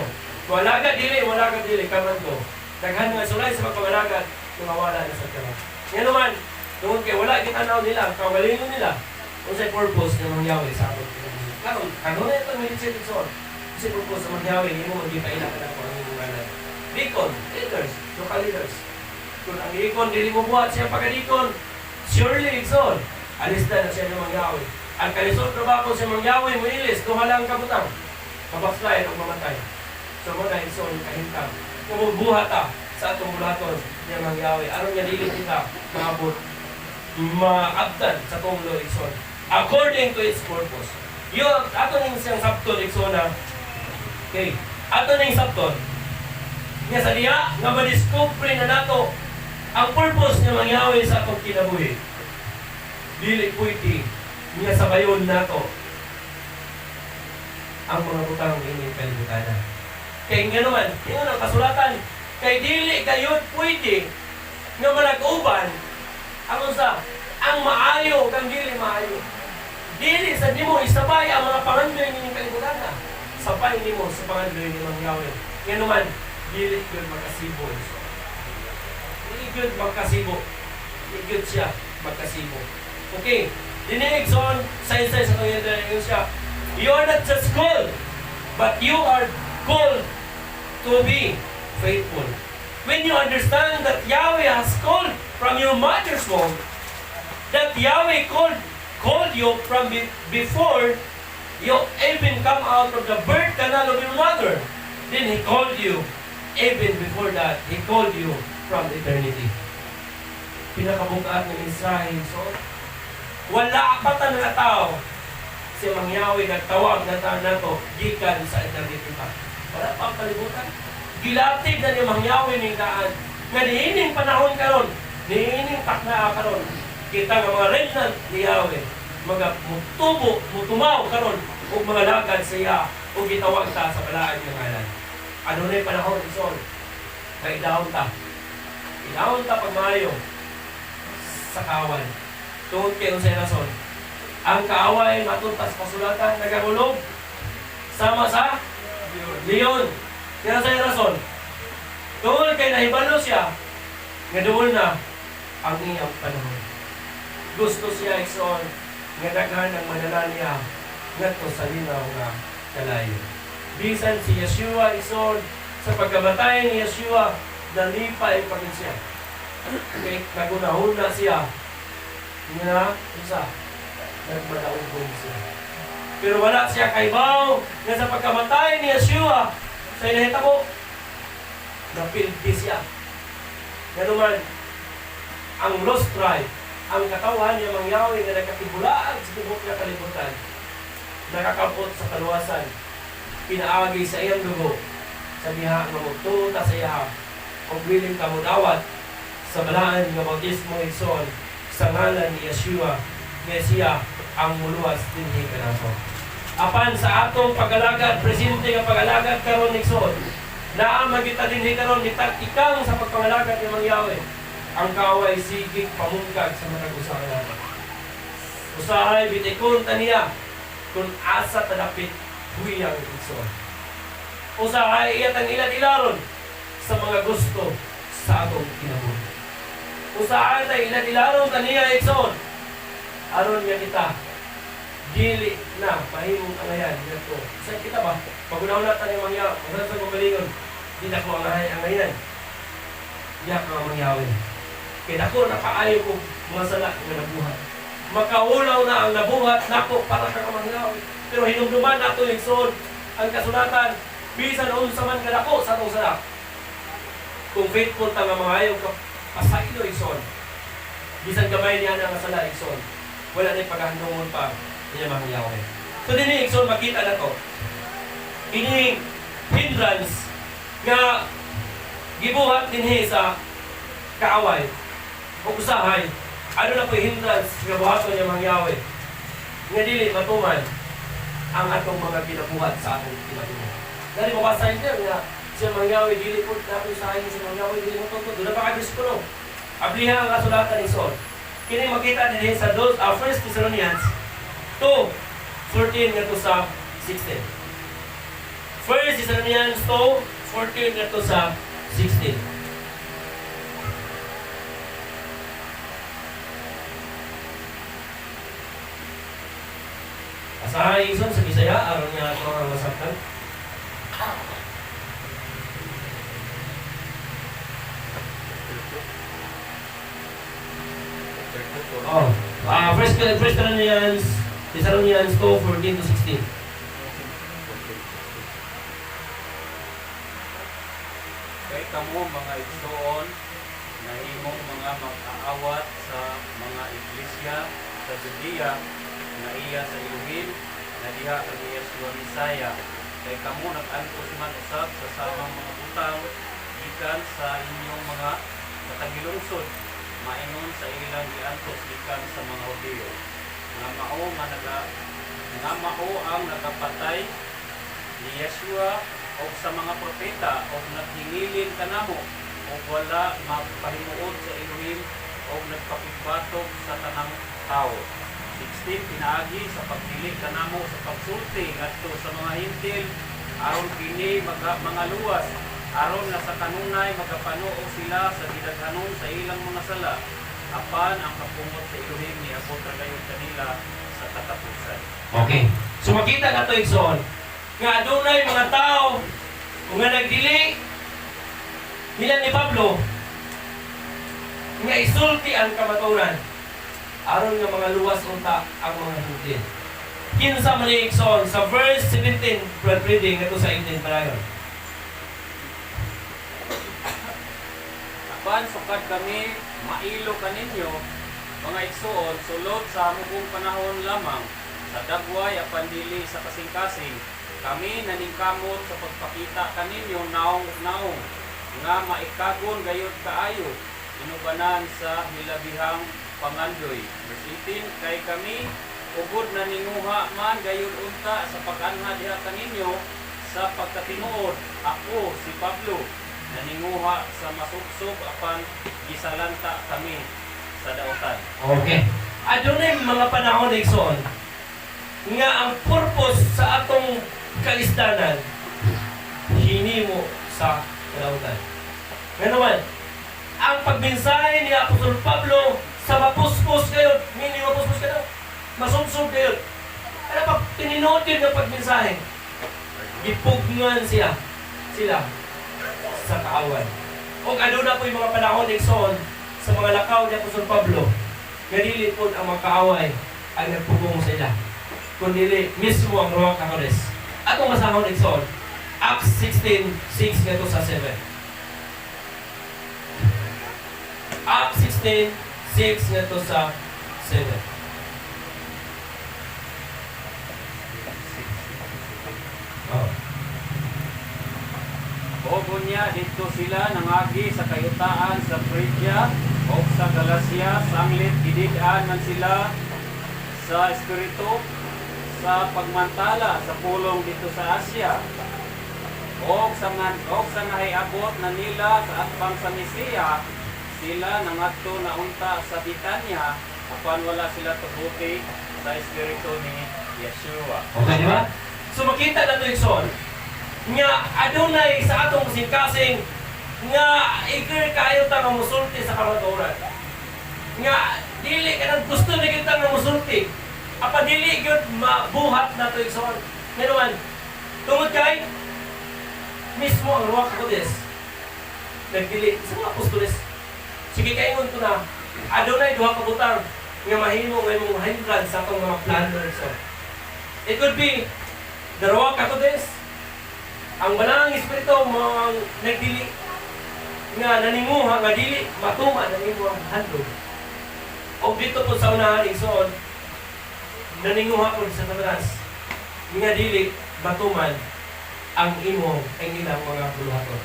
Kung wala ka dili, come and go. Daghan nga sulay sa pagpangalagat, kumawala na sa kanya. Yan naman, tungkol kay wala kitanaw nila, kawalingon nila, kung sa'y purpose ng Mangyawe sa atin. Kanon na ito, military Dixon. Kasi purpose ng Mangyawe, hindi mo magkipailan ka na kung ang inyong Deacon, leaders, local leaders. Kung ang deacon, dili mo buhat siya pagka-deacon, surely Dixon, alis na siya ng Mangyawe. Ang kalisod trabaho si Mangyawe, muilis, tuhalang kabutang, mabackslide o mamatay. So muna Dixon, kahintang. Kumubuhat sa atong bulaton niya Mangyawe. Aron nga dili kita maabot, maabtan sa atong lo Dixon. According to its purpose. Yung ato ning siyang sapton Dixon na, okay, ato ning sapton, nga sa diya, nga ma-discover na nato ang purpose niya Mangyawe sa atong kinabuhi. Dili pwede nga sabayon nato ang mga butang inyong kalibutan. Kaya nga naman, yun ang kasulatan. Kay dili kayo pwede nga manag-uban ang maayo kang dili maayo. Dili sa di mo isabay ang mga pangandoy ninyong kalibutan. Sabay ni mo sa pangandoy ni Mangyawe. Nga naman, dili yun magkasibo. Dili yun magkasibo. Dili yun siya magkasibo. Okay, dinig son, say-say sa kanya siya. You are not just called, but you are called to be faithful. When you understand that Yahweh has called from your mother's womb, that Yahweh called you from before you even come out of the birth canal of your mother, then He called you even before that. He called you from eternity. Pinakabukaan ng Israel. So, wala pa ta nga tao si Mangyawe nagtawag na tao na to gikan sa eternity pa. Wala pa ang kalibutan. Gilatid na ni Mangyawe ning daan. Nga niining panahon karon, niining takna karon. Kita nga mga remnant ni Yahweh, mga mutubo, mutumaw karon ug mga lagad sa iya ug gitawag ta sa balaan nga ngalan. Ano na panahon ison? Kay idahon ta. Idahon ta pagmayo sa kawan. Tungod kay unsay rason. Ang kaaway matuntas pasulatan nagahulog sama sa leon. Kaya sa rason, doon kay nahibalo siya, nga doon na ang iyang panahon. Gusto siya ikson, nga daghan ang manala niya, ngadto sa linaw nga kalayo. Bisan si Yeshua ikson, sa pagkamatay ni Yeshua, nalipay pa rin siya. Okay, nagunahon na siya, nga, isa, nagmadaong siya. Pero wala siya kaibaw nga sa pagkamatay ni Yeshua sa inahitabo, napildi siya. Ganuman, ang lost tribe, ang katawan niya mangyawi na nakatibulaan sa tubok na kalibutan, nakakabot sa kaluwasan, pinaagi sa iyang dugo, sa diha nga magtuta sa iya, kung willing ka mudawat sa balaan nga bautismo igsoon sa ngalan ni Yeshua, Mesiya, ang muluwas dinhi kanato. Apan sa atong pag-alagad, presente nga pag-alagad karon igsoon, naa magita dinhi karon ikang sa pagpangalagad ni Mang Yahweh, ang kaway sigig pamungkag sa matag usahay nato. Usahay bitikon taniya kung asa tadapit huyang igsoon. Usahay iyat ang ilad-ilaron sa mga gusto sa atong kinabuhi. Usahay tayo ilad-ilaron taniya igsoon, aron nga kita dili na mahimong angayan dito. Sa kita ba? Pag-unaw na tayo mangyaw, kung sa magalingon, di na ko angayan. Di ako ang mangyawin. Kaya ako nakaayo ko mga sala nga nabuhat. Makaulaw na ang nabuhat nako para ka kamangyawin. Pero hinumduman nato yung son, ang kasulatan, bisan unsa man kadako sa atong sala. Kung faithful ta nga mangayo ka pasaylo igsoon. Bisan gamay niya na nga sala igsoon. Wala na paghahandungon pa niya Mang Yahweh. So dini igsoon makita na to. Ini hindrance nga gibuhat dinhi sa kaaway o usahay. Ano na po hindrance nga buhaton niya Mang Yahweh? Nga dili matuman ang atong mga kinabuhat sa atong kinabuhi. Dali mo basahin niya nga siya Mang Yahweh dili po natin usahin si Mang Yahweh dili mo tungkol. Doon na pa ka-diskulo. Abliha ang kasulatan ni Son. Kini makita din sa 1 Thessalonians 2:14 ngadto sa 16. 1 Thessalonians 2:14 ngadto sa 16. Asahay ison sa Bisaya aron nga ato ang masabtan. Oh, First Thessalonians 2:14 to 16. Kay kamo mga igsoon, nahimong mga mag-aawat sa mga iglesia sa Judea na iya sa Elohim na diha kang Yeshua Misaya. Kay kamo nag-antos man usab sa samang mga butang gikan sa inyong mga katagilungsod, maingon sa ilang giantos gikan sa mga Hudiyo nga mao ang nagapatay ni Yeshua o sa mga propeta o naghingilin kanamo o wala magpahimuod sa Elohim o nagpakigbatok sa tanang tao. 16 pinaagi sa pagdili kanamo sa pagsulti ngadto sa mga hintil aron kini mga luwas aron na sa kanunay magapanuo sila sa gidaghanon sa ilang mga sala apan ang kapungot sa Elohim ni abot kadayon kanila sa katapusan. Okay. So makita nato igsoon nga adunay mga tao nga nagdili nila ni Pablo nga isulti ang kamaturan aron nga mga luwas unta ang mga hintil. Kinsa man igsoon sa verse 17 brother reading ito sa 18 parayon. Apan sukad kami mailo kaninyo mga igsoon sulod sa among panahon lamang sa dagway apan dili sa kasing-kasing kami naningkamot sa pagpakita kaninyo naong nga maikagon gayud kaayo inubanan sa hilabihang pangandoy. Verse 18, kay kami ugod na ninguha man gayud unta sa pag-anha diha kaninyo sa pagkatinuod ako si Pablo naninguha sa masubsob apan gisalanta kami sa daotan. Okay. Adunay mga panahon igsoon nga ang purpose sa atong kalistanan hinimo sa daotan. Ngayon, ang pagmensahe ni Apostol Pablo sa mapuspos kayo, mini mapuspos kayo, masubsob kayo. Ano pag tininood yun ng pagmensahe, gipugngan sila sa kaaway. O aduna po yung mga panahon igsoon sa mga lakaw ni Apostol Pablo, nga dili po ang mga kaaway ay nagpugong sa ila. kundi mismo ang Ruach HaKodes. Atong masahon igsoon, Acts 16:6 ngadto sa 7. Acts 16:6 ngadto sa 7. Oh. Ogo niya dito sila nangagi sa kayutaan sa Phrygia o sa Galacia, sanglit gididaan man sila sa Espiritu sa pagmantala sa pulong dito sa Asia. O sa nahiabot na nila sa atbang sa Misiya, sila nangadto na unta sa Bitanya apan wala sila tubuti sa Espiritu ni Yeshua. Okay, di ba? So makita na ito yung nga adunay sa atong kasing-kasing nga eager kayo ta nga musulti sa kamatuoran. Nga dili ka nang gusto na kita nga musulti. Apa dili gyud mabuhat na ito yung Ngayon, tungod kay mismo ang Ruach HaKodes nagdili sa mga apostoles. Sige kaingon ko na adunay duha ka butang nga mahimo nga imong hindran sa atong mga plano so. It could be the Ruach HaKodes, ang Banang Espiritu mo ang nagdili nga nanimuha nga dili matuma ng imong handog. O dito po sa unahan igsoon naninguha po sa tanas nga dili matuman ang imong ang ilang mga buluhaton.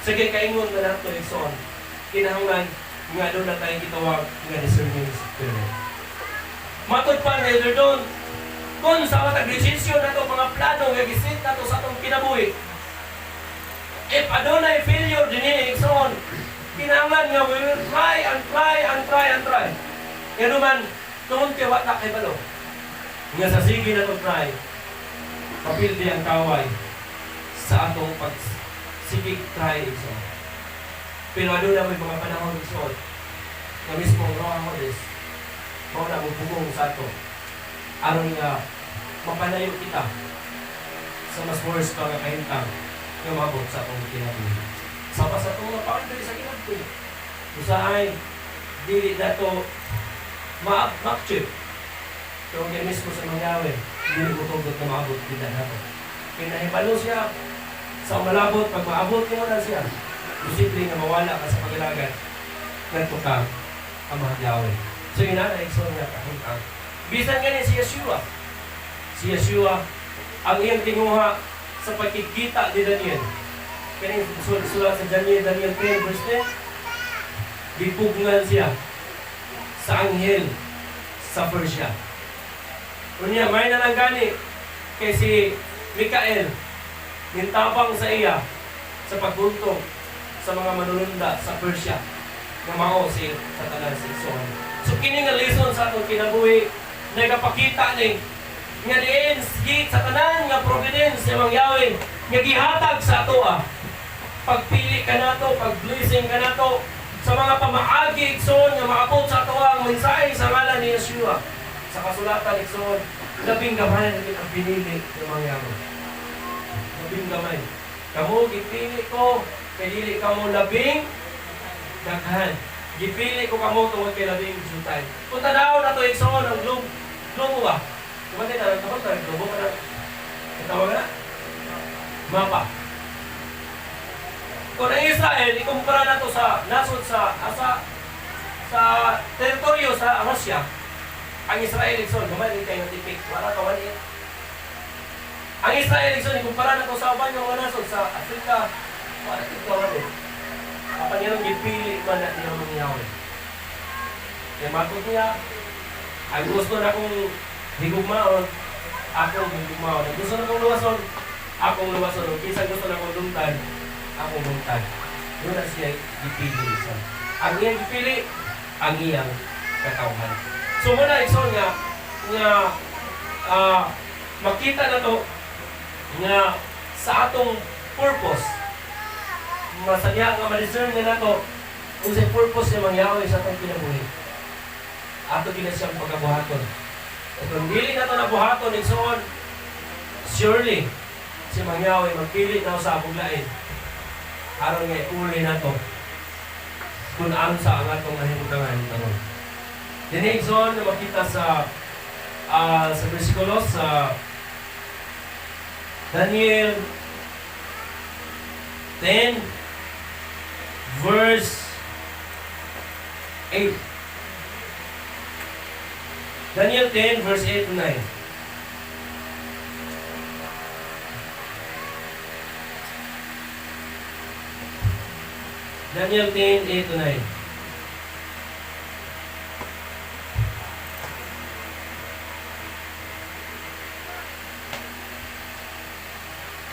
Sige kaingon na nato igsoon kinahanglan nga doon na tayong gitawag nga discerning spirit. Matod pa nga doon kung sa matag desisyon nato mga plano nga gisit nato sa atong kinabuhi. If adunay failure dinhi igsoon, kinahanglan nga we will try and try and try and try. Ngano man tungod kay wa ta kay balo. Nga sa sige na to try, papildi ang kaway sa atong pagsigig try igsoon. Pero aduna may mga panahon igsoon nga mismo ang Ruach HaKodes mao na mubugong sa ato aron nga mapanayo kita sa mas worse pa nga kahintang nga mabot sa atong kinabuhi. Sama sa itong napakandali sa kinabuhi. Usahay, dili na ito ma-upchip. So, kaya mismo sa mangyawin, dili ko tugot na maabot kita na ito. Pinahibalo siya sa malabot, pag maabot niyo na siya, posible nga mawala ka sa pag-ilagan ng tukang ang mangyawin. So, yun na, so nga kahintang. Bisan nga si Yeshua. Si Yeshua, ang iyang tinguha sa pagkikita ni Daniel. Kaya sulat sa Daniel 10 verse 10, bipugngan siya sa anghel sa Persia. Kunya, may na lang gani kay si Mikael, nintabang sa iya sa pagbuntong sa mga manununda sa Persia na mao si Satanas Ikson. So kini nga lesson sa atong kinabuhi, nagapakita ni nga diin git sa tanan nga providence sa mangyawin nga gihatag sa ato pagpili ka nato, pag-blessing ka nato sa mga pamaagi igsoon nga maabot sa ato ang mensahe sa ngalan ni Yeshua. Sa kasulatan igsoon, labing gamay na ang pinili ng mangyawin. Labing gamay. Kamu gipili ko, kay dili kamo labing daghan. Gipili ko kamo tungod kay labing jutay. Kung tanaw na to igsoon ang globo ba? Kumatin na, tapos na, globo ka na. Tawag na? Mapa. Kung ang Israel, ikumpara na to sa nasod sa teritoryo sa Russia, ang Israel igsoon, gumanin kayo ng tipik, wala ka maliit. Ang Israel igsoon, ikumpara na to sa uban yung nasod sa Africa, wala ito maliit. Kapag yan ang gipili man natin ang mangyawin. Kaya matod niya, ang gusto na kong higugmaon, akong higugmaon. Ang gusto na kong luwason, akong luwason. Kung kinsa gusto na kong lumtad, akong lumtad. Doon na siya gipili isa. Ang iyang gipili, ang iyang katawhan. So muna, igsoon nga makita na to nga sa atong purpose, masadya nga ma-discern na nato kung sa purpose niya mangyawin sa atong kinabuhi. Ato gina siyang pagkabuhaton. At kung dili na ito nabuhaton, igsoon, surely, si mangyawin, magpili na sa abuglain. Aron nga, uli na ito. Kung ano sa ang atong nahimutangan. Dinig, igsoon, na makita sa sa bersikulo sa Daniel 10 verse 8. Daniel 10 verse 8 to 9. Daniel 10, 8 to 9.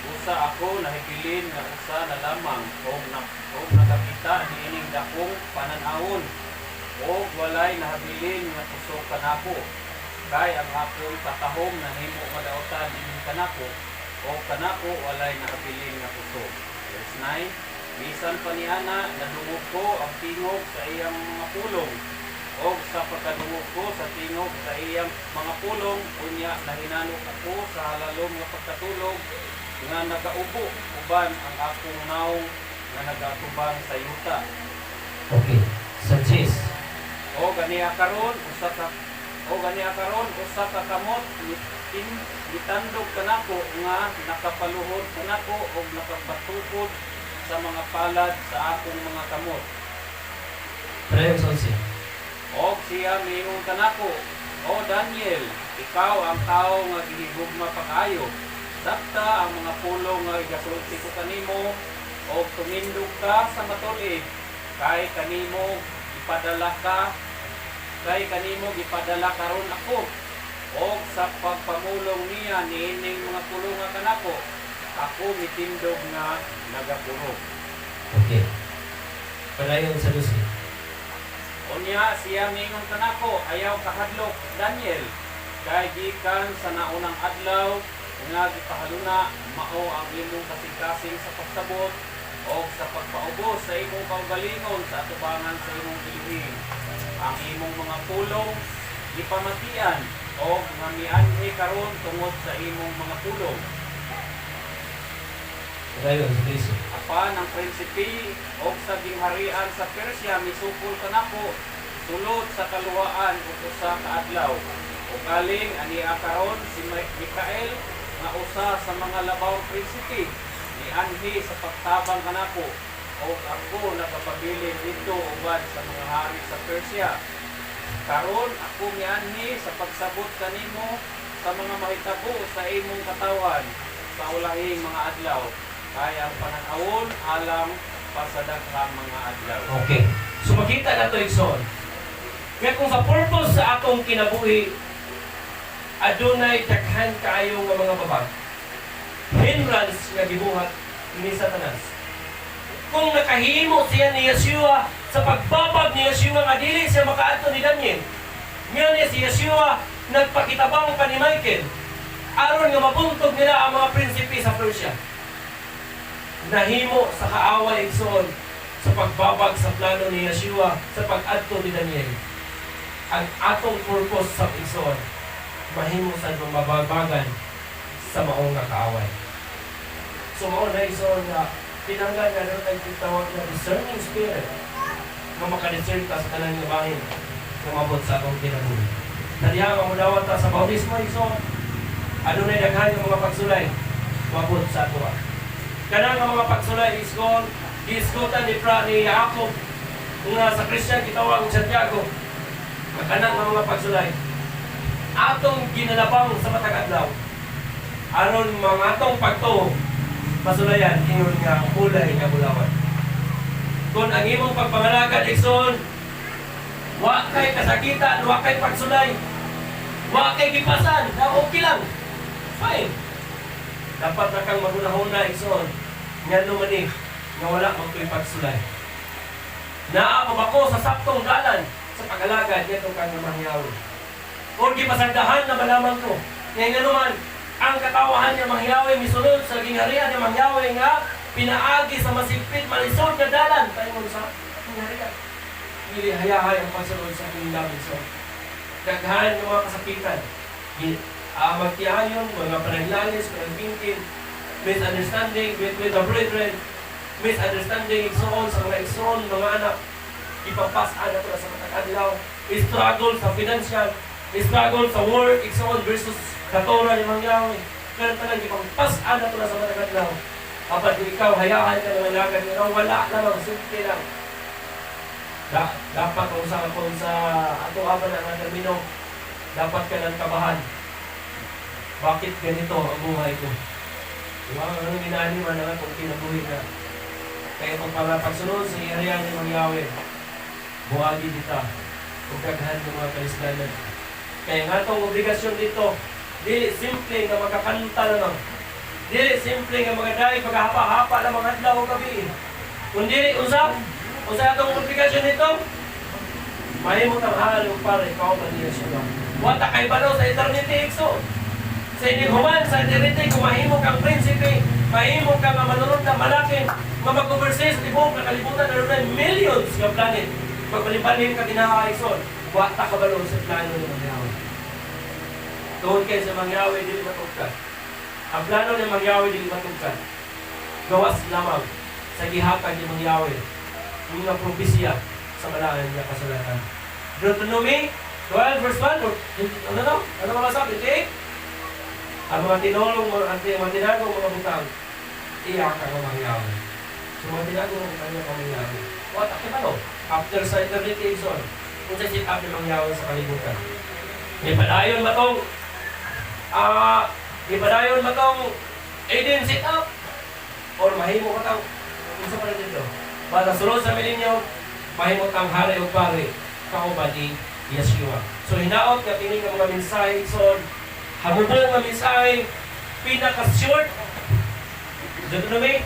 Usa ako nahibilin nga usa na lamang og nakakita niining dakong pananawon og walay nahabilin nga kusog kanako. Kay ang akong katahom nahimo madautan ining kanako o kanako walay nahabilin nga kusog. Verse 9. Bisan pa niana nadungog ko ang tingog sa iyang mga pulong o sa pagkadungog ko sa tingog sa iyang mga pulong unya nahinanok ako sa halalom nga pagkatulog nga nagaubo uban ang akong naong nga nagatubang sa yuta. Okay. Sa 10. O ganiya karon usa ka kamot gitandog kanako nga nakapaluhod kanako og nakabatukod sa mga palad sa akong mga kamot. Prayers 11. Og siya miingon kanako, O Daniel, ikaw ang tao nga gihigugma pag-ayo. Sakta ang mga pulong nga igasulti ko kanimo og tumindog ka sa matulid kay kanimo ipadala karon ako og sa pagpamulong niya niining mga pulong nga kanako ako mitindog nga nagapurog. Okay. Palayon sa 12. Unya siya mingon kanako, ayaw kahadlok Daniel, kay gikan sa naunang adlaw nga gipahaluna mao ang imong kasing-kasing sa pagsabot o sa pagpaubos sa imong kaugalingon sa atubangan sa imong bilhin. Ang imong mga pulong gipamatian o nga mianhi karon tungod sa imong mga pulong. Palayon sa 13. Apan ang prinsipi o sa gingharian sa Persia misupol kanako sulod sa kaluwaan ug usa ka adlaw. Ug aling aniya karon si Mikael nga usa sa mga labawng prinsipi ni anhi sa pagtabang kanako ug ako nagapabilin dito ubad sa mga hari sa Persia. Karon ako mianhi sa pagsabot kanimo sa mga mahitabo sa imong katawan sa ulahing mga adlaw. Kaya ang pananawon alam pa sa daghang mga adlaw. Okay. So makita na ito, Igsoon. Kaya kung sa purpose sa atong kinabuhi, adunay daghan kaayo nga mga babag. Hindrance nga gibuhat ni Satanas. Kung nakahimo siya ni Yeshua sa pagbabag ni Yeshua nga dili siya makaadto ni Daniel. Nga ni si Yeshua nagpakitabang pa ni Michael aron nga mabuntog nila ang mga prinsipi sa Persia. Nahimo sa kaaway Igsoon sa pagbabag sa plano ni Yeshua sa pag-adto ni Daniel. Ang atong purpose sa Igsoon mahimo sa mababagan sa maong nga kaaway. So mao na Igsoon nga tinanggal nga rin ang tawag na discerning spirit nga makadiscern ka sa tanan nga bahin nga mabot sa atong kinabuhi. Tariya nga mudawat ta sa bautismo Igsoon. Ano na daghan nga mga pagsulay mabot sa ato. Kanang mga pagsulay iskon, giisgotan ni Jacob nga sa Christian gitawag og Santiago. Kanang mga pagsulay atong ginalabang sa matag adlaw. Aron mga atong pagtuo pasulayan ingon nga hulay nga bulawan. Kung ang imong pagpangalagad Igsoon, wa kay kasakitan, wa kay pagsulay, wa kay gipasan, na okay lang. Fine. Dapat na kang maghunahuna Igsoon nga lumani nga wala magtuloy pagsulay. Naamam ako sa saktong dalan sa pag-alagad niya itong kang mangyawi. O gipasagdahan na malaman ko ngayon naman ang katawahan niya mangyawi misulod sa gingharian niya mangyawi nga pinaagi sa masipit malisod na dalan tayo mo sa gingharian. Hindi hayahay ang pagsulod sa kinilamin. So, daghan ng mga kasakitan. Magtiayon, mga panaglalis, panagbingkin, misunderstanding with the brethren, misunderstanding igsoon sa mga igsoon, mga anak, ipapasaan na ito sa matag-adlaw, struggle sa financial, struggle sa work, igsoon versus katora ni Mangyaw. Pero talagang ipagpas-an na ito na sa matagad lang. Kapag ikaw, hayaan ka naman lagad nyo, wala namang, simple lang. Dapat kung sa ato aban ang termino, dapat ka ng kabahan. Bakit ganito ang buhay ko? Diba? Anong ginaniman naman kung kinabuhi na. Kaya kung pagsunod sa iyariyan ni Mangyawin, buhagi dita, kung kaghan ng mga kalisdanan. Kaya nga itong obligasyon dito, dili simple nga magkakanta lang. Dili simple nga mga dahi, paghahapa-hapa lang mga adlaw o gabi. Kundi, usap itong obligasyon dito, mahimot ang halo para ikaw maniya siya. Wata kay balaw sa eternity, ikso. Sa inihuman, sa eternity, kung mahimot kang prinsipe, mahimot kang manunod na malaking, mag-overseas, tibong kakalibutan na rin millions ng planet. Pagpalipalim ka kinakaison, wata ka balaw sa plano ng Mangyawi. Tuhod kayo sa Mangyawi, dili matugkad. Ang plano ng Mangyawi, dili matugkad. Gawas lamang sa gihatag ng Mangyawi. Yung mga propesya sa malaan niya kasulatan. Deuteronomy 12 verse 1, ano mga sabi? Ang mga tinulong, ang mga tinagong mga butang, iyak ka ng Mangyawi. So mga tinagong mga butang niya Mangyawi. What? Ate ba no? After sa eternity exon, kung sa sit up ng Mangyawi sa kalibutan. Ipadayon ba tong Eden sit up? Or mahimo ka tang kung sa pala dito? Para sulod sa milenyo, mahimot ang hari o pari, kauban ni Yeshua. So hinaot nga tining ang mga mensahe, so hamubong nga mensahe, pinaka-short. Deuteronomy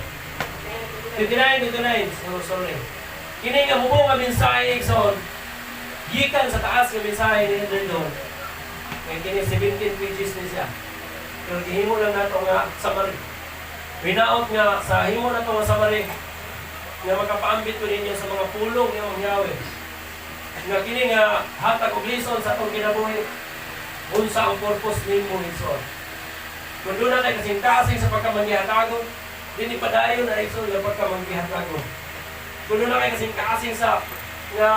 59. Sorry. Kini nga hubong nga mensahe, so gikan sa taas nga mensahe ni doon. Kaya kini 17 pages ni siya. Pero gihimo lang nato nga summary. Hinaot nga sa himo na to nga summary, nga makapaambit ko ninyo sa mga pulong ng Mangyawi. Nga kini nga hatag og lison sa atong kinabuhi. Unsa ang purpose nimo igsoon? Kung doon na tayo kasing-kasing sa pagkamangihatagon, dili padayon na igsoon nga pagkamangihatagon. Kung doon na kayo kasing-kasing sa nga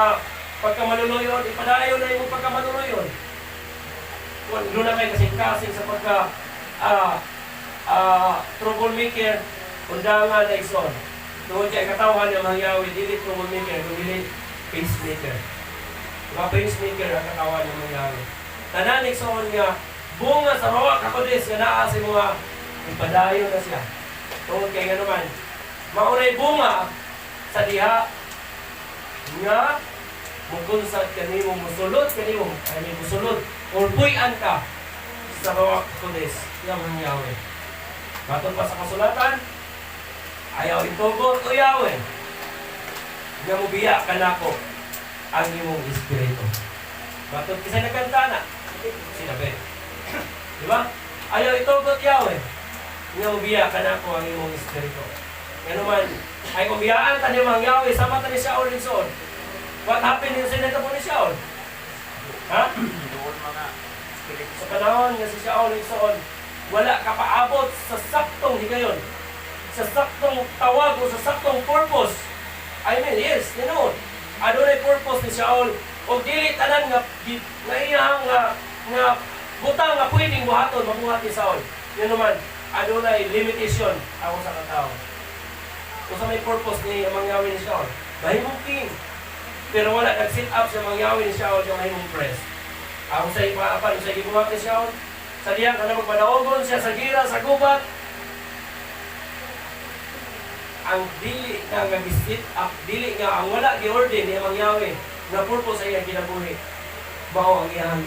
pagkamanuloyon, ipadayon na yung pagkamanuloyon. Kung doon na kayo kasing-kasing sa troublemaker, undangan na igsoon. Tungkol kay katawan ng Mangyawi, dili troublemaker, kundi pacemaker. Mga pacemaker ang katawan ng Mangyawi. Tananik sa nga, bunga sa Ruach HaKodesh nga naa sa mga ipadayon na siya. Tungkol kay nga naman, maunay bunga sa diha nga mukunsat kanimo, musulod kanimo, musulod, ulpuyan ka sa Ruach HaKodesh ng Mangyawi. Batong pa sa kasulatan, ayaw itugot o Yahweh, nga mubiya ka na ko ang imong espiritu. Batong kisay nagkanta na, sinabi. Diba? Ayaw itugot Yahweh, nga mubiya ka na ko ang imong espiritu. Nga naman, ay kumiyaan ka niyo ang Yahweh, sama ta ni Shaul din soon. What happened in sineta po ni Shaul? Ha? Sa panahon nga si Shaul din soon, wala ka paabot sa saktong higayon, sa saktong tawag o sa saktong purpose. I mean, yes, adunay purpose ni Shaul o dili tanan nga iyang nga butang nga pwedeng buhaton mabuhat ni Shaul. Yun naman, adunay limitation ako sa katao. Kung sa may purpose ni Mangyawi ni Shaul, mahimong king. Pero wala nag-sit up sa Mangyawi ni Shaul yung mahimong press. Ako sa ipaapan, sa ibuhat ni Shaul, sa diyan ka na magpadaogon siya sa gira, sa gubat, ang dili nga nag-sit up, dili nga ang wala gi-order ni Mangyawi na purpose ay ang kinabuhi. Bao ang iyang